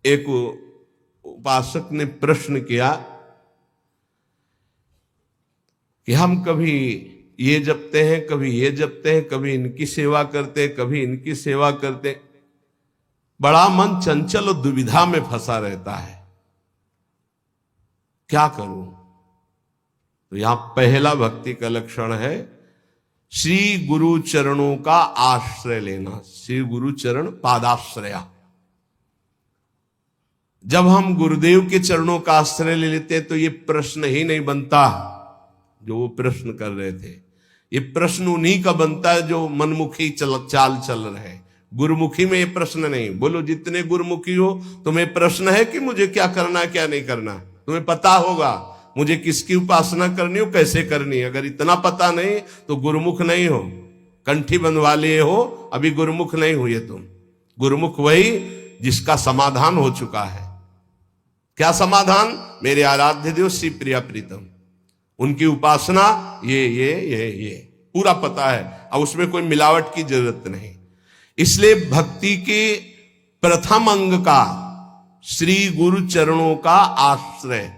एक उपासक ने प्रश्न किया कि हम कभी ये जपते हैं, कभी ये जपते हैं, कभी इनकी सेवा करते, कभी इनकी सेवा करते, बड़ा मन चंचल और दुविधा में फंसा रहता है, क्या करूं? तो यहां पहला भक्ति का लक्षण है श्री गुरु चरणों का आश्रय लेना। श्री गुरु चरण पादाश्रया। जब हम गुरुदेव के चरणों का आश्रय ले लेते हैं तो ये प्रश्न ही नहीं बनता जो वो प्रश्न कर रहे थे। ये प्रश्न उन्हीं का बनता है जो मनमुखी चाल चल रहे हैं। गुरुमुखी में ये प्रश्न नहीं। बोलो जितने गुरुमुखी हो, तुम्हें प्रश्न है कि मुझे क्या करना है क्या नहीं करना। तुम्हें पता होगा मुझे किसकी उपासना करनी हो, कैसे करनी है। अगर इतना पता नहीं तो गुरुमुख नहीं हो, कंठी बंधवा लिए हो, अभी गुरुमुख नहीं हुए तुम। गुरुमुख वही जिसका समाधान हो चुका है। क्या समाधान? मेरे आराध्य देव श्री प्रिया प्रीतम, उनकी उपासना ये पूरा पता है। अब उसमें कोई मिलावट की जरूरत नहीं। इसलिए भक्ति के प्रथम अंग का श्री गुरु चरणों का आश्रय,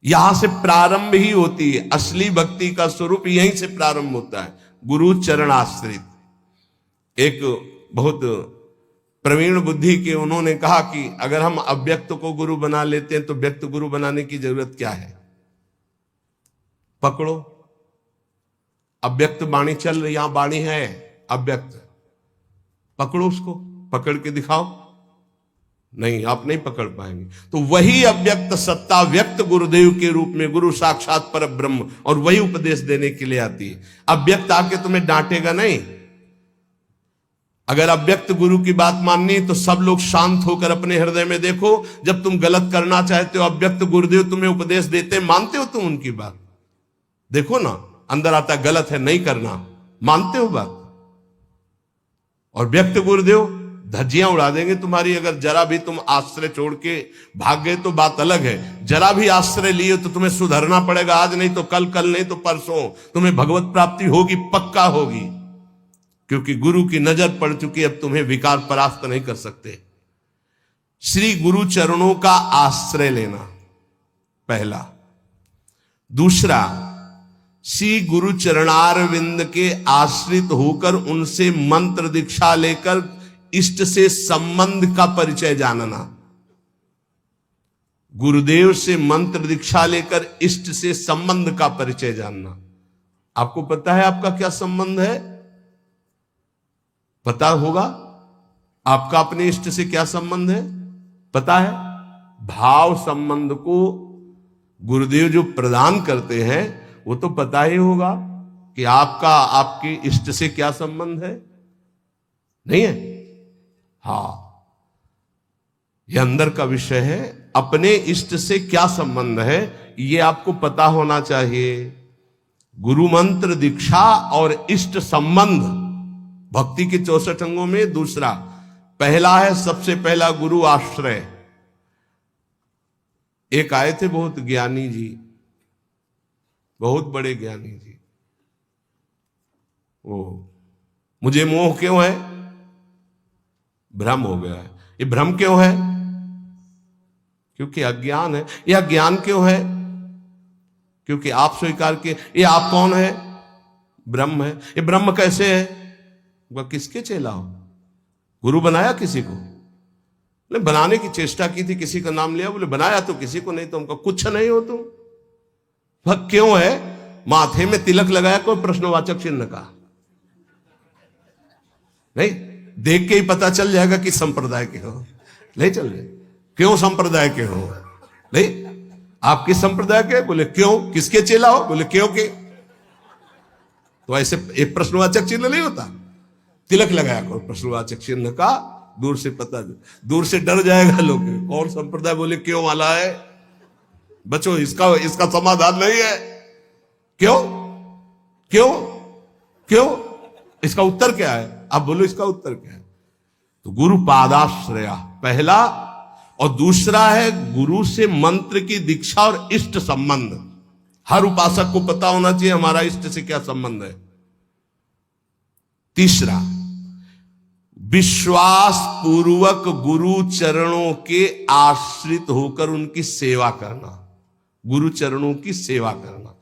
यहां से प्रारंभ ही होती है। असली भक्ति का स्वरूप यहीं से प्रारंभ होता है, गुरु चरण आश्रित। एक बहुत प्रवीण बुद्धि के उन्होंने कहा कि अगर हम अव्यक्त को गुरु बना लेते हैं तो व्यक्त गुरु बनाने की जरूरत क्या है? पकड़ो, अव्यक्त वाणी चल रही, यहां वाणी है अव्यक्त, पकड़ो उसको, पकड़ के दिखाओ। नहीं, आप नहीं पकड़ पाएंगे। तो वही अव्यक्त सत्ता व्यक्त गुरुदेव के रूप में, गुरु साक्षात पर ब्रह्म, और वही उपदेश देने के लिए आती है। अव्यक्त आके तुम्हें डांटेगा नहीं। अगर अव्यक्त गुरु की बात माननी तो सब लोग शांत होकर अपने हृदय में देखो। जब तुम गलत करना चाहते हो, अव्यक्त गुरुदेव तुम्हें उपदेश देते, मानते हो तुम उनकी बात? देखो ना, अंदर आता गलत है, नहीं करना, मानते हो बात? और व्यक्त गुरुदेव धज्जियां उड़ा देंगे तुम्हारी। अगर जरा भी तुम आश्रय छोड़ के भाग गए तो बात अलग है। जरा भी आश्रय लिए तो तुम्हें सुधरना पड़ेगा। आज नहीं तो कल, कल नहीं तो परसों तुम्हें भगवत प्राप्ति होगी, पक्का होगी, क्योंकि गुरु की नजर पड़ चुकी। अब तुम्हें विकार परास्त नहीं कर सकते। श्री गुरु चरणों का आश्रय लेना पहला। दूसरा, श्री गुरु चरणारविंद के आश्रित होकर उनसे मंत्र दीक्षा लेकर इष्ट से संबंध का परिचय जानना। गुरुदेव से मंत्र दीक्षा लेकर इष्ट से संबंध का परिचय जानना। आपको पता है आपका क्या संबंध है? पता होगा आपका अपने इष्ट से क्या संबंध है? पता है? भाव संबंध को गुरुदेव जो प्रदान करते हैं वो तो पता ही होगा कि आपका आपके इष्ट से क्या संबंध है। नहीं है? हाँ, यह अंदर का विषय है। अपने इष्ट से क्या संबंध है ये आपको पता होना चाहिए। गुरु मंत्र दीक्षा और इष्ट संबंध भक्ति के 64 अंगों में दूसरा। पहला है, सबसे पहला गुरु आश्रय। एक आए थे बहुत ज्ञानी जी, बहुत बड़े ज्ञानी जी। वो, मुझे मोह क्यों है? भ्रम हो गया है। ये भ्रम क्यों है? क्योंकि अज्ञान है। यह ज्ञान क्यों है? क्योंकि आप स्वीकार किए। ये आप कौन है? ब्रह्म है। ये ब्रह्म कैसे है? वह किसके चेला हो? गुरु बनाया किसी को? बोले बनाने की चेष्टा की थी, किसी का नाम लिया, बोले बनाया तो किसी को नहीं। तो उनका कुछ नहीं हो तुम। वह क्यों है? माथे में तिलक लगाया, कोई प्रश्नवाचक चिन्ह का नहीं, देख के ही पता चल जाएगा कि संप्रदाय के हो। नहीं चल रहे, क्यों संप्रदाय के हो? नहीं, आप किस संप्रदाय के? बोले क्यों? किसके चेला हो? बोले क्यों के। तो ऐसे एक प्रश्नवाचक चिन्ह नहीं होता। तिलक लगाया कोई प्रश्नवाचक चिन्ह का, दूर से पता, दूर से डर जाएगा लोग, कौन संप्रदाय बोले क्यों वाला है। बच्चों, इसका समाधान नहीं है। क्यों क्यों क्यों? इसका उत्तर क्या है? आप बोलो इसका उत्तर क्या है? तो गुरु पादाश्रया पहला, और दूसरा है गुरु से मंत्र की दीक्षा और इष्ट संबंध। हर उपासक को पता होना चाहिए हमारा इष्ट से क्या संबंध है। तीसरा, विश्वास पूर्वक गुरु चरणों के आश्रित होकर उनकी सेवा करना, गुरु चरणों की सेवा करना।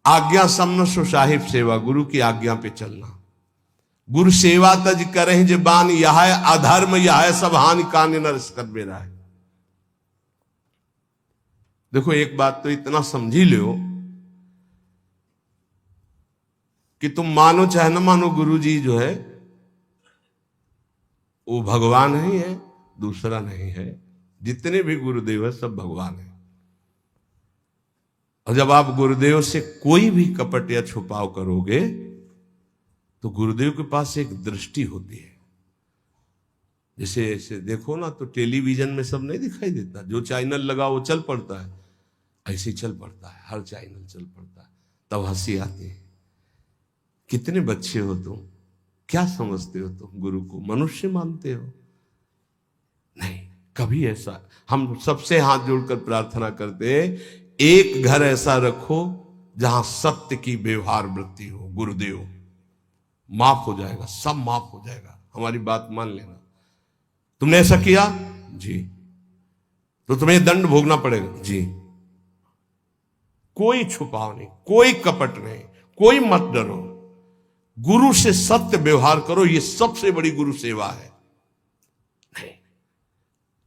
आज्ञा समन सो साहिब सेवा, गुरु की आज्ञा पे चलना। गुरु सेवा तज करें जबान, यह अधर्म यह सब हानि कान नरस कर बेरा है। देखो एक बात तो इतना समझ ही लो कि तुम मानो चाहे ना मानो, गुरु जी जो है वो भगवान ही है, दूसरा नहीं है। जितने भी गुरुदेव है सब भगवान है। और जब आप गुरुदेव से कोई भी कपट या छुपाव करोगे तो गुरुदेव के पास एक दृष्टि होती है। जैसे ऐसे देखो ना तो टेलीविजन में सब नहीं दिखाई देता, जो चैनल लगा वो चल पड़ता है, ऐसे चल पड़ता है, हर चैनल चल पड़ता है। तब हंसी आती है। कितने बच्चे हो तुम, क्या समझते हो तुम गुरु को? मनुष्य मानते हो? नहीं, कभी ऐसा। हम सबसे हाथ जोड़कर प्रार्थना करते हैं, एक घर ऐसा रखो जहां सत्य की व्यवहार वृत्ति हो। गुरुदेव माफ हो जाएगा, सब माफ हो जाएगा, हमारी बात मान लेना। तुमने ऐसा किया जी तो तुम्हें दंड भोगना पड़ेगा जी। कोई छुपाव नहीं, कोई कपट नहीं, कोई मत डरो। गुरु से सत्य व्यवहार करो, ये सबसे बड़ी गुरु सेवा है। नहीं,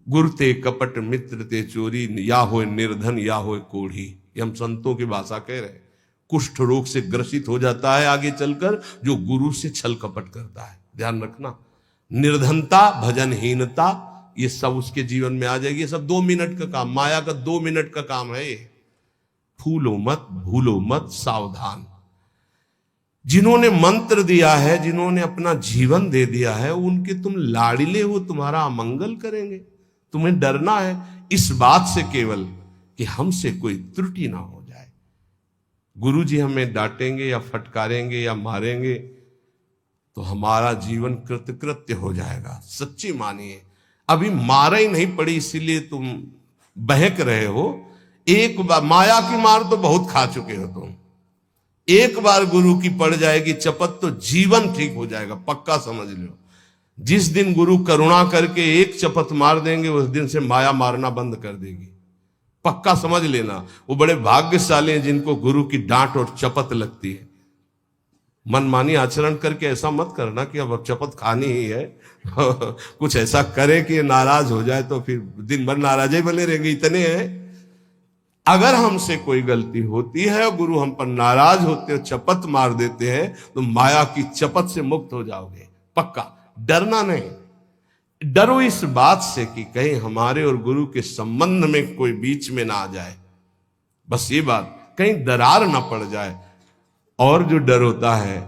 गुरु ते कपट मित्र ते चोरी, या हो निर्धन या हो कोढ़ी। ये हम संतों की भाषा कह रहे हैं। कुष्ठ रोग से ग्रसित हो जाता है आगे चलकर जो गुरु से छल कपट करता है। ध्यान रखना, निर्धनता, भजनहीनता, ये सब उसके जीवन में आ जाएगी। ये सब 2 मिनट का काम, माया का 2 मिनट का काम है ये। फूलो मत, भूलो मत, सावधान। जिन्होंने मंत्र दिया है, जिन्होंने अपना जीवन दे दिया है, उनके तुम लाड़िले हो, तुम्हारा अमंगल करेंगे। तुम्हें डरना है इस बात से केवल कि हमसे कोई त्रुटि ना हो जाए। गुरु जी हमें डांटेंगे या फटकारेंगे या मारेंगे तो हमारा जीवन कृतकृत्य हो जाएगा। सच्ची मानिए, अभी मारा ही नहीं पड़ी इसीलिए तुम बहक रहे हो। एक बार माया की मार तो बहुत खा चुके हो तुम। एक बार गुरु की पड़ जाएगी चपत तो जीवन ठीक हो जाएगा, पक्का समझ लो। जिस दिन गुरु करुणा करके एक चपत मार देंगे उस दिन से माया मारना बंद कर देगी, पक्का समझ लेना। वो बड़े भाग्यशाली हैं जिनको गुरु की डांट और चपत लगती है। मनमानी आचरण करके ऐसा मत करना कि अब चपत खानी ही है कुछ ऐसा करे कि नाराज हो जाए तो फिर दिन भर नाराज ही बने रहेंगे। इतने हैं, अगर हमसे कोई गलती होती है और गुरु हम पर नाराज होते हो, चपत मार देते हैं, तो माया की चपत से मुक्त हो जाओगे, पक्का। डरना नहीं, डरो इस बात से कि कहीं हमारे और गुरु के संबंध में कोई बीच में ना आ जाए। बस ये बात, कहीं दरार ना पड़ जाए। और जो डर होता है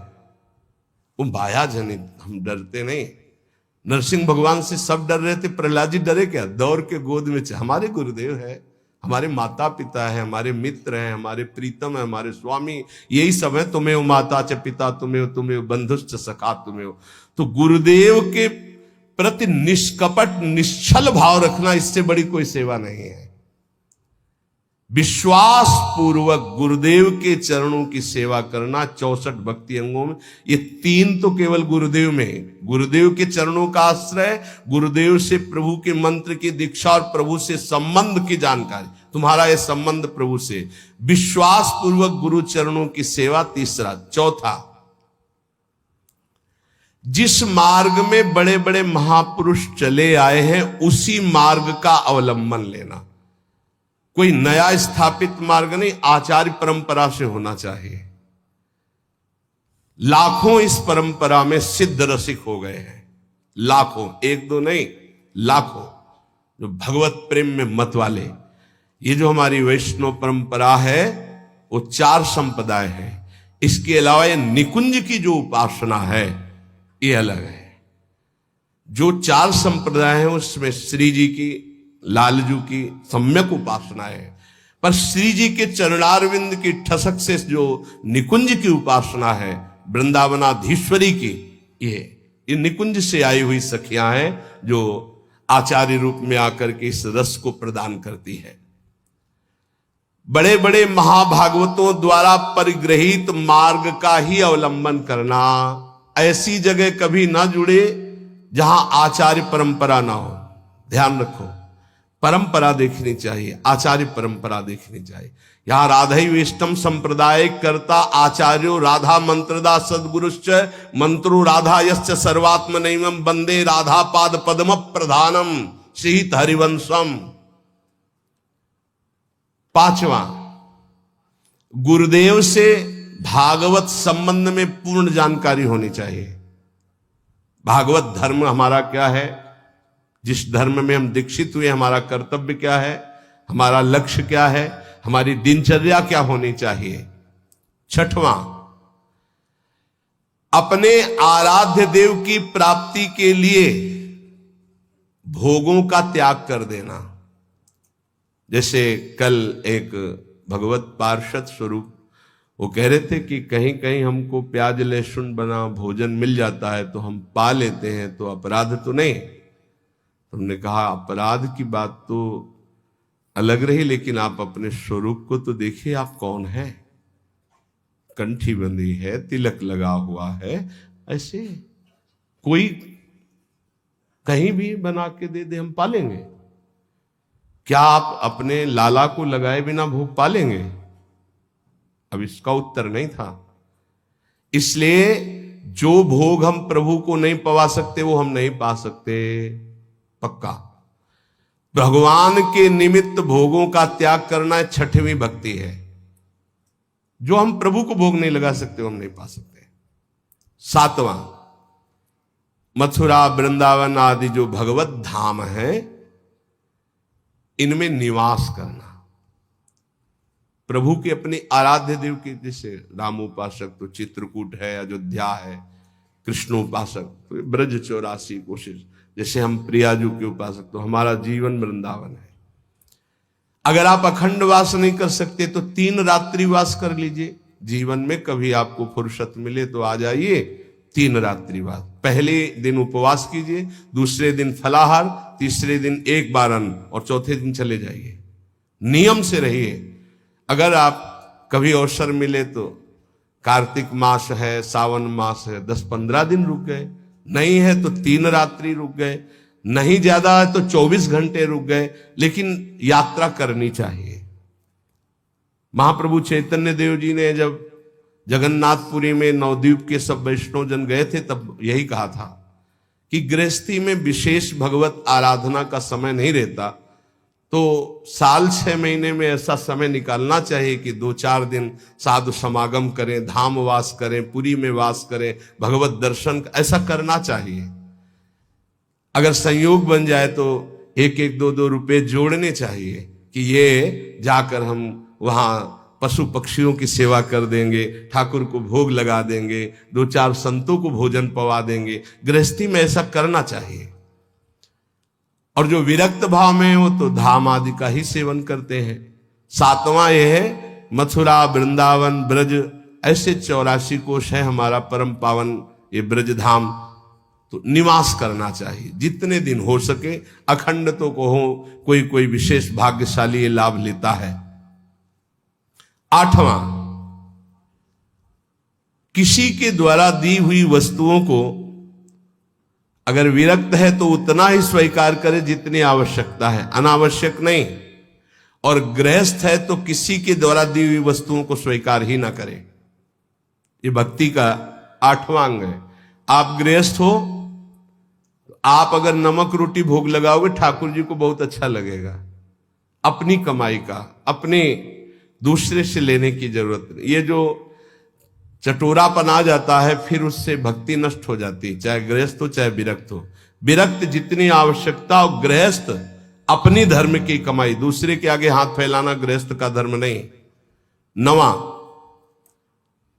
वो माया जनित, हम डरते नहीं। नरसिंह भगवान से सब डर रहे थे, प्रहलाद जी डरे क्या? दौड़ के गोद में हमारे गुरुदेव है, हमारे माता पिता है, हमारे मित्र हैं, हमारे प्रीतम है, हमारे स्वामी, यही सब है। तुम्हें हो माता च पिता तुम्हें हो, तुम्हें हो बंधुश्च सखा तुम्हें हो। तो गुरुदेव के प्रति निष्कपट निश्चल भाव रखना, इससे बड़ी कोई सेवा नहीं है। विश्वास पूर्वक गुरुदेव के चरणों की सेवा करना 64 भक्ति अंगों में, ये 3 तो केवल गुरुदेव में है। गुरुदेव के चरणों का आश्रय, गुरुदेव से प्रभु के मंत्र की दीक्षा और प्रभु से संबंध की जानकारी, तुम्हारा ये संबंध प्रभु से। विश्वास पूर्वक गुरु चरणों की सेवा तीसरा। चौथा, जिस मार्ग में बड़े बड़े महापुरुष चले आए हैं उसी मार्ग का अवलंबन लेना। कोई नया स्थापित मार्ग नहीं, आचार्य परंपरा से होना चाहिए। लाखों इस परंपरा में सिद्ध रसिक हो गए हैं, लाखों, 1-2 नहीं, लाखों, जो भगवत प्रेम में मत वाले। ये जो हमारी वैष्णव परंपरा है वो 4 संप्रदाय है। इसके अलावा ये निकुंज की जो उपासना है ये अलग है। जो 4 संप्रदाय हैं उसमें श्री जी की, लालजू की सम्यक उपासना है, पर श्री जी के चरणारविंद की ठसक से जो निकुंज की उपासना है, वृंदावनाधीश्वरी की, ये निकुंज से आई हुई सखियां हैं जो आचार्य रूप में आकर के इस रस को प्रदान करती है। बड़े बड़े महाभागवतों द्वारा परिग्रहित मार्ग का ही अवलंबन करना। ऐसी जगह कभी ना जुड़े जहां आचार्य परंपरा ना हो। ध्यान रखो, परंपरा देखनी चाहिए, आचार्य परंपरा देखनी चाहिए। यहां राधैवेष्टम संप्रदाय करता आचार्यो राधा मंत्रदा सद्गुरुश्च मंत्रो राधा यश्च सर्वात्मनैवं वंदे राधा पाद पद्म प्रधानम सीत हरिवंशम। पांचवा, गुरुदेव से भागवत संबंध में पूर्ण जानकारी होनी चाहिए। भागवत धर्म हमारा क्या है, जिस धर्म में हम दीक्षित हुए, हमारा कर्तव्य क्या है, हमारा लक्ष्य क्या है, हमारी दिनचर्या क्या होनी चाहिए। छठवां, अपने आराध्य देव की प्राप्ति के लिए भोगों का त्याग कर देना। जैसे कल एक भगवत पार्षद स्वरूप वो कह रहे थे कि कहीं कहीं हमको प्याज लहसुन बना भोजन मिल जाता है तो हम पा लेते हैं, तो अपराध तो नहीं। तुमने कहा अपराध की बात तो अलग रही, लेकिन आप अपने स्वरूप को तो देखिए, आप कौन हैं। कंठी बंधी है, तिलक लगा हुआ है, ऐसे कोई कहीं भी बना के दे दे हम पालेंगे। क्या आप अपने लाला को लगाए बिना भोग पालेंगे? अब इसका उत्तर नहीं था। इसलिए जो भोग हम प्रभु को नहीं पवा सकते वो हम नहीं पा सकते, पक्का। भगवान के निमित्त भोगों का त्याग करना छठवीं भक्ति है। जो हम प्रभु को भोग नहीं लगा सकते वो हम नहीं पा सकते। सातवां, मथुरा वृंदावन आदि जो भगवत धाम है इनमें निवास करना। प्रभु के अपने आराध्य देव के, जैसे रामोपासक तो चित्रकूट है, अयोध्या है, कृष्णोपासक तो ब्रज 84 कोशिश, जैसे हम प्रियाजू के उपासक तो हमारा जीवन वृंदावन है। अगर आप अखंड वास नहीं कर सकते तो 3 रात्रि वास कर लीजिए। जीवन में कभी आपको फुर्सत मिले तो आ जाइए, 3 रात्रि वास। पहले दिन उपवास कीजिए, दूसरे दिन फलाहार, तीसरे दिन एक बार अन्न और चौथे दिन चले जाइए। नियम से रहिए। अगर आप कभी अवसर मिले तो कार्तिक मास है, सावन मास है, 10-15 दिन रुक गए, नहीं है तो 3 रात्रि रुक गए, नहीं ज्यादा है तो 24 घंटे रुक गए, लेकिन यात्रा करनी चाहिए। महाप्रभु चैतन्य देव जी ने जब जगन्नाथपुरी में नवद्वीप के सब वैष्णव जन गए थे तब यही कहा था कि गृहस्थी में विशेष भगवत आराधना का समय नहीं रहता, तो साल 6 महीने में ऐसा समय निकालना चाहिए कि 2-4 दिन साधु समागम करें, धाम वास करें, पुरी में वास करें, भगवत दर्शन, ऐसा करना चाहिए। अगर संयोग बन जाए तो 1-1, 2-2 रुपए जोड़ने चाहिए कि ये जाकर हम वहां पशु पक्षियों की सेवा कर देंगे, ठाकुर को भोग लगा देंगे, 2-4 संतों को भोजन पवा देंगे। गृहस्थी में ऐसा करना चाहिए। और जो विरक्त भाव में हो तो धाम आदि का ही सेवन करते हैं। 7वां यह है मथुरा वृंदावन ब्रज, ऐसे 84 कोश है हमारा परम पावन ये ब्रज धाम, तो निवास करना चाहिए जितने दिन हो सके। अखंड तो को हो, कोई विशेष भाग्यशाली ये लाभ लेता है। 8वां, किसी के द्वारा दी हुई वस्तुओं को अगर विरक्त है तो उतना ही स्वीकार करे जितनी आवश्यकता है, अनावश्यक नहीं। और गृहस्थ है तो किसी के द्वारा दी हुई वस्तुओं को स्वीकार ही ना करे। ये भक्ति का 8वां अंग है। आप गृहस्थ हो, आप अगर नमक रोटी भोग लगाओगे ठाकुर जी को बहुत अच्छा लगेगा। अपनी कमाई का, अपने दूसरे से लेने की जरूरत नहीं। ये जो चटोरापन आ जाता है फिर उससे भक्ति नष्ट हो जाती है, चाहे गृहस्थ हो चाहे विरक्त हो। विरक्त जितनी आवश्यकता हो, गृहस्थ अपनी धर्म की कमाई, दूसरे के आगे हाथ फैलाना गृहस्थ का धर्म नहीं। 9वां,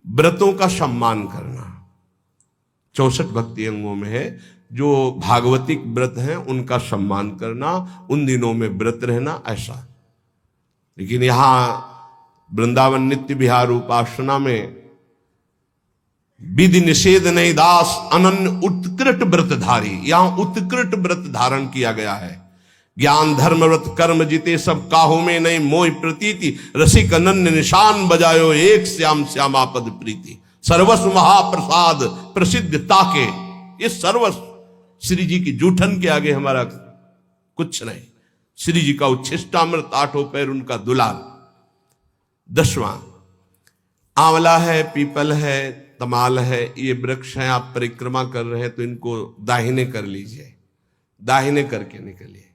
व्रतों का सम्मान करना। 64 भक्ति अंगों में है। जो भागवतिक व्रत हैं उनका सम्मान करना, उन दिनों में व्रत रहना, ऐसा। लेकिन यहां वृंदावन नित्य विहार उपासना में विधि निषेध नहीं दास अनन्य उत्कृट व्रतधारी, यहां उत्कृट व्रत धारण किया गया है। ज्ञान धर्म व्रत कर्म जीते सब काहू में नहीं मोह प्रतीति, रसिक अनन्य निशान बजायो एक श्याम श्यामापद प्रीति। सर्वस्व महाप्रसाद प्रसिद्ध ताके, ये सर्वस्व श्री जी की जूठन के आगे हमारा कुछ नहीं। श्री जी का उच्छिष्टामृत, 8 पैर उनका दुलार। 10वां, आंवला है, पीपल है, तमाल है, ये वृक्ष हैं। आप परिक्रमा कर रहे हैं तो इनको दाहिने कर लीजिए, दाहिने करके निकलिए।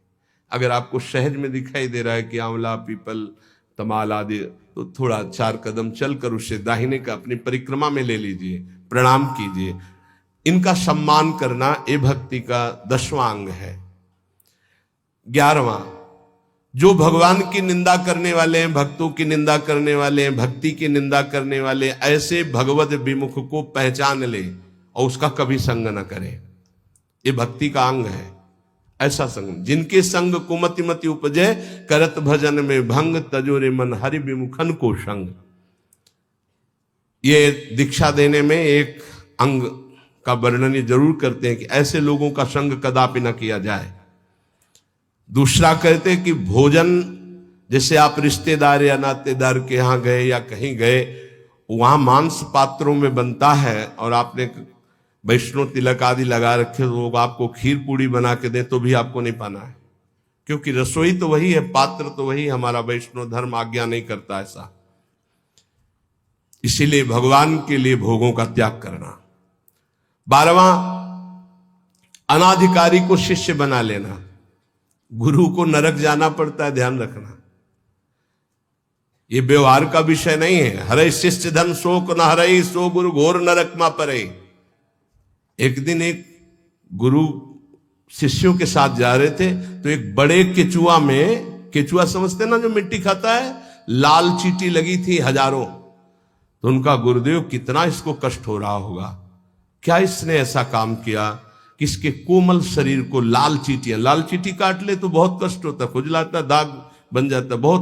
अगर आपको सहज में दिखाई दे रहा है कि आंवला, पीपल, तमाल आदि, तो थोड़ा 4 कदम चलकर उसे दाहिने का अपनी परिक्रमा में ले लीजिए, प्रणाम कीजिए। इनका सम्मान करना ये भक्ति का 10वां अंग है। 11वां, जो भगवान की निंदा करने वाले हैं, भक्तों की निंदा करने वाले हैं, भक्ति की निंदा करने वाले, ऐसे भगवत विमुख को पहचान ले और उसका कभी संग न करे। ये भक्ति का अंग है। ऐसा संग, जिनके संग कुमति मति उपजे, करत भजन में भंग, तजोरे मन हरि विमुखन को संग। ये दीक्षा देने में एक अंग का वर्णन जरूर करते हैं कि ऐसे लोगों का संग कदापि न किया जाए। दूसरा कहते हैं कि भोजन, जैसे आप रिश्तेदार या नातेदार के यहां गए या कहीं गए, वहां मांस पात्रों में बनता है और आपने वैष्णो तिलक आदि लगा रखे, तो लोग आपको खीर पूड़ी बना के दें तो भी आपको नहीं पाना है, क्योंकि रसोई तो वही है, पात्र तो वही। हमारा वैष्णो धर्म आज्ञा नहीं करता ऐसा। इसीलिए भगवान के लिए भोगों का त्याग करना। 12वां, अनाधिकारी को शिष्य बना लेना। गुरु को नरक जाना पड़ता है, ध्यान रखना। ये व्यवहार का विषय नहीं है। हरे शिष्य धन शोक न हरे, सो गुरु घोर नरक मा परे। एक दिन एक गुरु शिष्यों के साथ जा रहे थे, तो एक बड़े केचुआ में, केचुआ समझते ना जो मिट्टी खाता है, लाल चींटी लगी थी हजारों। तो उनका गुरुदेव, कितना इसको कष्ट हो रहा होगा, क्या इसने ऐसा काम किया कि इसके कोमल शरीर को लाल चींटियां, लाल चींटी काट ले तो बहुत कष्ट होता, खुजलाता, दाग बन जाता बहुत।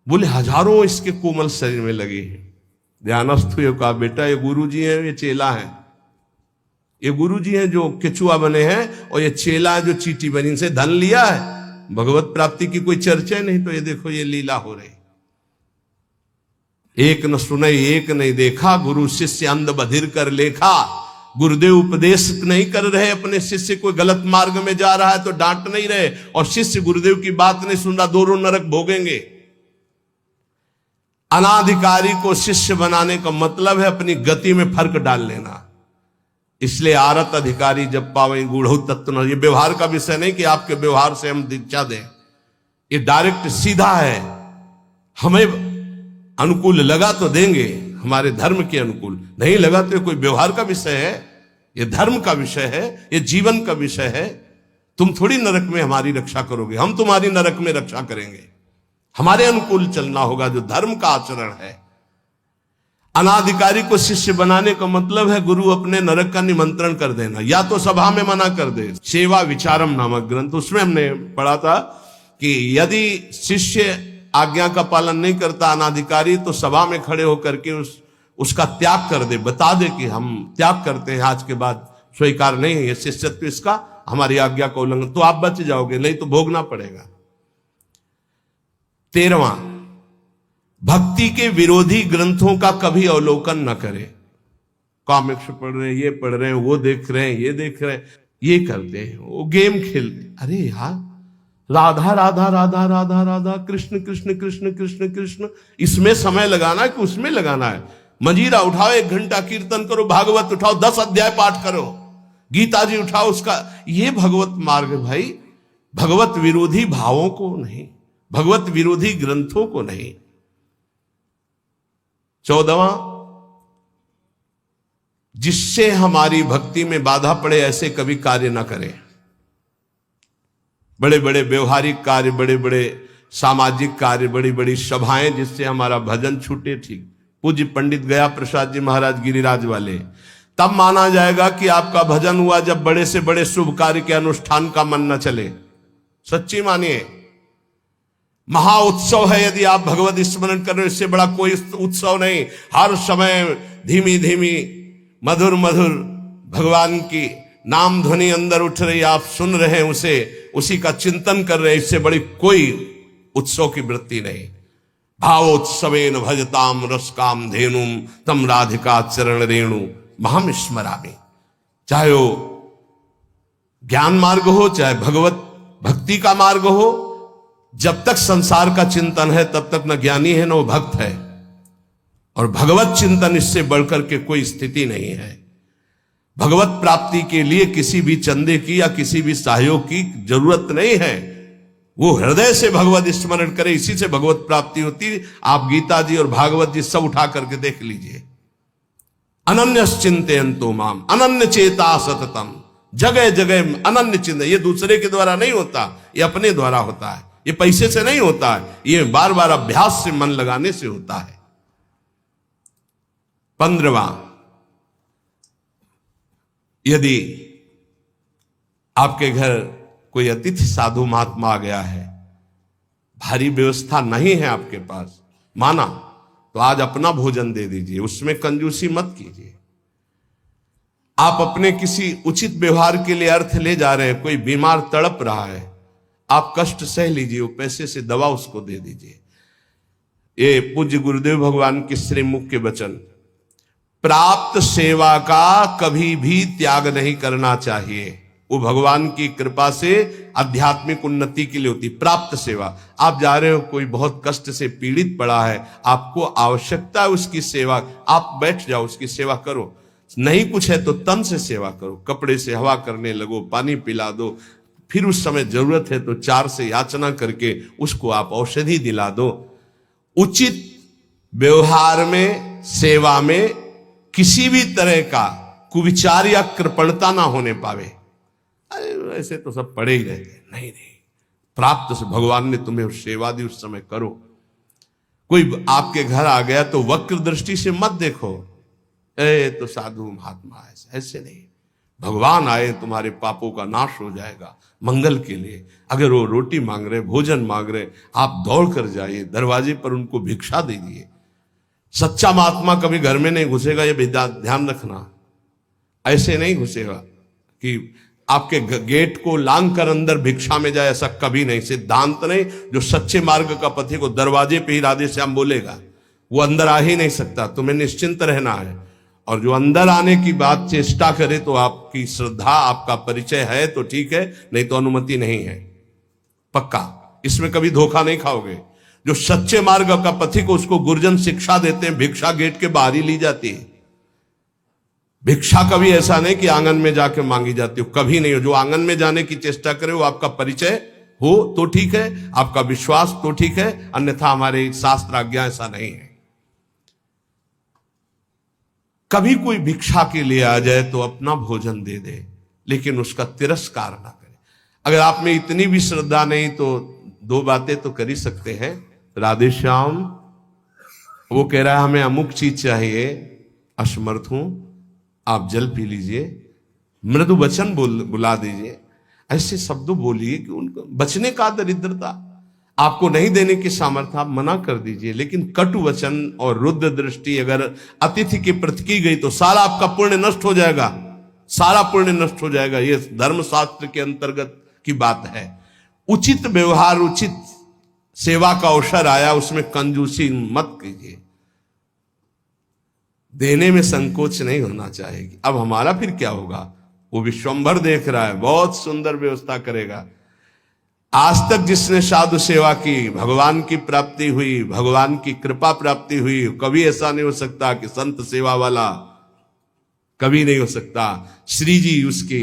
बोले हजारों इसके कोमल शरीर में लगे हैं। ध्यानस्थ हुए, कहा बेटा ये गुरु जी हैं, ये चेला है। ये गुरु जी हैं जो केचुआ बने हैं, और ये चेला है जो चींटी बनी। इनसे धन लिया है, भगवत प्राप्ति की कोई चर्चा नहीं। तो ये देखो ये लीला हो रही। एक न सुने एक नहीं देखा, गुरु शिष्य अंध बधिर कर लेखा। गुरुदेव उपदेश नहीं कर रहे, अपने शिष्य को गलत मार्ग में जा रहा है तो डांट नहीं रहे, और शिष्य गुरुदेव की बात नहीं सुन रहा, दोनों नरक भोगेंगे। अनाधिकारी को शिष्य बनाने का मतलब है अपनी गति में फर्क डाल लेना। इसलिए आरत अधिकारी जब पावे गूढ़ तत्व न। ये व्यवहार का विषय नहीं कि आपके व्यवहार से हम दीक्षा दें, ये डायरेक्ट सीधा है। हमें अनुकूल लगा तो देंगे, हमारे धर्म के अनुकूल, नहीं लगा तो कोई व्यवहार का विषय है, ये धर्म का विषय है, ये जीवन का विषय है। तुम थोड़ी नरक में हमारी रक्षा करोगे, हम तुम्हारी नरक में रक्षा करेंगे। हमारे अनुकूल चलना होगा, जो धर्म का आचरण है। अनाधिकारी को शिष्य बनाने का मतलब है गुरु अपने नरक का निमंत्रण कर देना, या तो सभा में मना कर दे। सेवा विचारम नामक ग्रंथ, उसमें हमने पढ़ा था कि यदि शिष्य आज्ञा का पालन नहीं करता अनाधिकारी, तो सभा में खड़े होकर के उसका त्याग कर दे, बता दे कि हम त्याग करते हैं, आज के बाद स्वीकार नहीं है ये शिष्यत्व इसका, हमारी आज्ञा का उल्लंघन, तो आप बच जाओगे, नहीं तो भोगना पड़ेगा। 13वां, भक्ति के विरोधी ग्रंथों का कभी अवलोकन न करे। कॉमिक्स पढ़ रहे हैं, ये पढ़ रहे हैं, वो देख रहे हैं, ये देख रहे हैं, ये करते हैं, वो गेम खेलते। अरे यार, राधा राधा राधा राधा राधा, कृष्ण कृष्ण कृष्ण कृष्ण कृष्ण, इसमें समय लगाना है कि उसमें लगाना है? मंजीरा उठाओ, 1 घंटा कीर्तन करो, भागवत उठाओ, 10 अध्याय पाठ करो, गीता जी उठाओ, उसका ये भगवत मार्ग भाई। भगवत विरोधी भावों को नहीं, भगवत विरोधी ग्रंथों को नहीं। 14वां, जिससे हमारी भक्ति में बाधा पड़े ऐसे कभी कार्य ना करें। बड़े बड़े व्यवहारिक कार्य, बड़े बड़े सामाजिक कार्य, बड़ी बड़ी सभाएं जिससे हमारा भजन छूटे, ठीक। पूज्य पंडित गया प्रसाद जी महाराज गिरिराज वाले, तब माना जाएगा कि आपका भजन हुआ जब बड़े से बड़े शुभ कार्य के अनुष्ठान का मन न चले। सच्ची मानिए, महा उत्सव है यदि आप भगवत स्मरण कर रहे हो, इससे बड़ा कोई उत्सव नहीं। हर समय धीमी धीमी मधुर मधुर भगवान की नाम ध्वनि अंदर उठ रही, आप सुन रहे हैं उसे, उसी का चिंतन कर रहे हैं, इससे बड़ी कोई उत्सव की वृत्ति नहीं। भावोत्सवेन भजताम रसकाम धेनुम तम राधिका चरण रेणु महम स्मरामि। चाहे वो ज्ञान मार्ग हो चाहे भगवत भक्ति का मार्ग हो, जब तक संसार का चिंतन है तब तक न ज्ञानी है न वो भक्त है। और भगवत चिंतन इससे बढ़कर के कोई स्थिति नहीं है। भगवत प्राप्ति के लिए किसी भी चंदे की या किसी भी सहयोग की जरूरत नहीं है। वो हृदय से भगवत स्मरण करे, इसी से भगवत प्राप्ति होती। आप गीता जी और भागवत जी सब उठा करके देख लीजिए। अनन्यश्चिंतयन्तो माम अनन्य चेता सततम, जगह जगह अनन्य चिंतन। ये दूसरे के द्वारा नहीं होता, ये अपने द्वारा होता है। ये पैसे से नहीं होता है, ये बार बार अभ्यास से, मन लगाने से होता है। 15वां, यदि आपके घर कोई अतिथि साधु महात्मा आ गया है, भारी व्यवस्था नहीं है आपके पास, माना तो आज अपना भोजन दे दीजिए, उसमें कंजूसी मत कीजिए। आप अपने किसी उचित व्यवहार के लिए अर्थ ले जा रहे हैं, कोई बीमार तड़प रहा है, आप कष्ट सह लीजिए, वो पैसे से दवा उसको दे दीजिए। ये पूज्य गुरुदेव भगवान के श्रीमुख के वचन। प्राप्त सेवा का कभी भी त्याग नहीं करना चाहिए। वो भगवान की कृपा से आध्यात्मिक उन्नति के लिए होती। प्राप्त सेवा, आप जा रहे हो, कोई बहुत कष्ट से पीड़ित पड़ा है, आपको आवश्यकता है उसकी सेवा, आप बैठ जाओ, उसकी सेवा करो। नहीं कुछ है तो तन से सेवा करो, कपड़े से हवा करने लगो, पानी पिला दो, फिर उस समय जरूरत है तो 4 से याचना करके उसको आप औषधि दिला दो। उचित व्यवहार में, सेवा में किसी भी तरह का कुविचार या कृपणता ना होने पावे। अरे ऐसे तो सब पड़े ही रहते, नहीं नहीं, प्राप्त से भगवान ने तुम्हें सेवा दी, उस समय करो। कोई आपके घर आ गया तो वक्र दृष्टि से मत देखो, तो साधु महात्मा ऐसे नहीं। भगवान आए, तुम्हारे पापों का नाश हो जाएगा मंगल के लिए। अगर वो रोटी मांग रहे, भोजन मांग रहे, आप दौड़ कर जाइए, दरवाजे पर उनको भिक्षा दीजिए। सच्चा महात्मा कभी घर में नहीं घुसेगा, ये भी ध्यान रखना। ऐसे नहीं घुसेगा कि आपके गेट को लांग कर अंदर भिक्षा में जाए, ऐसा कभी नहीं, सिद्धांत नहीं। जो सच्चे मार्ग का पथिक को दरवाजे पे ही राधे श्याम बोलेगा, वो अंदर आ ही नहीं सकता। तुम्हें निश्चिंत रहना है। और जो अंदर आने की बात चेष्टा करे तो आपकी श्रद्धा, आपका परिचय है तो ठीक है, नहीं तो अनुमति नहीं है, पक्का। इसमें कभी धोखा नहीं खाओगे। जो सच्चे मार्ग का पथिक, उसको गुरुजन शिक्षा देते हैं, भिक्षा गेट के बाहर ही ली जाती है। भिक्षा कभी ऐसा नहीं कि आंगन में जाके मांगी जाती हो, कभी नहीं हो। जो आंगन में जाने की चेष्टा करे वो आपका परिचय हो तो ठीक है, आपका विश्वास तो ठीक है, अन्यथा हमारे शास्त्र आज्ञा ऐसा नहीं है। कभी कोई भिक्षा के लिए आ जाए तो अपना भोजन दे दे, लेकिन उसका तिरस्कार ना करे। अगर आप में इतनी भी श्रद्धा नहीं तो 2 बातें तो कर ही सकते हैं। राधे श्याम, वो कह रहा है हमें अमुक चीज चाहिए, असमर्थ हूं, आप जल पी लीजिए, मृदु वचन बुला दीजिए, ऐसे शब्द बोलिए कि उनको बचने का दरिद्रता। आपको नहीं देने की सामर्थ्य, आप मना कर दीजिए। लेकिन कटु वचन और रुद्र दृष्टि अगर अतिथि के प्रति की गई तो सारा आपका पुण्य नष्ट हो जाएगा, सारा पुण्य नष्ट हो जाएगा। ये धर्मशास्त्र के अंतर्गत की बात है। उचित व्यवहार, उचित सेवा का अवसर आया, उसमें कंजूसी मत कीजिए। देने में संकोच नहीं होना चाहिए। अब हमारा फिर क्या होगा? वो विश्वंभर देख रहा है, बहुत सुंदर व्यवस्था करेगा। आज तक जिसने साधु सेवा की, भगवान की प्राप्ति हुई, भगवान की कृपा प्राप्ति हुई। कभी ऐसा नहीं हो सकता कि संत सेवा वाला, कभी नहीं हो सकता। श्री जी उसके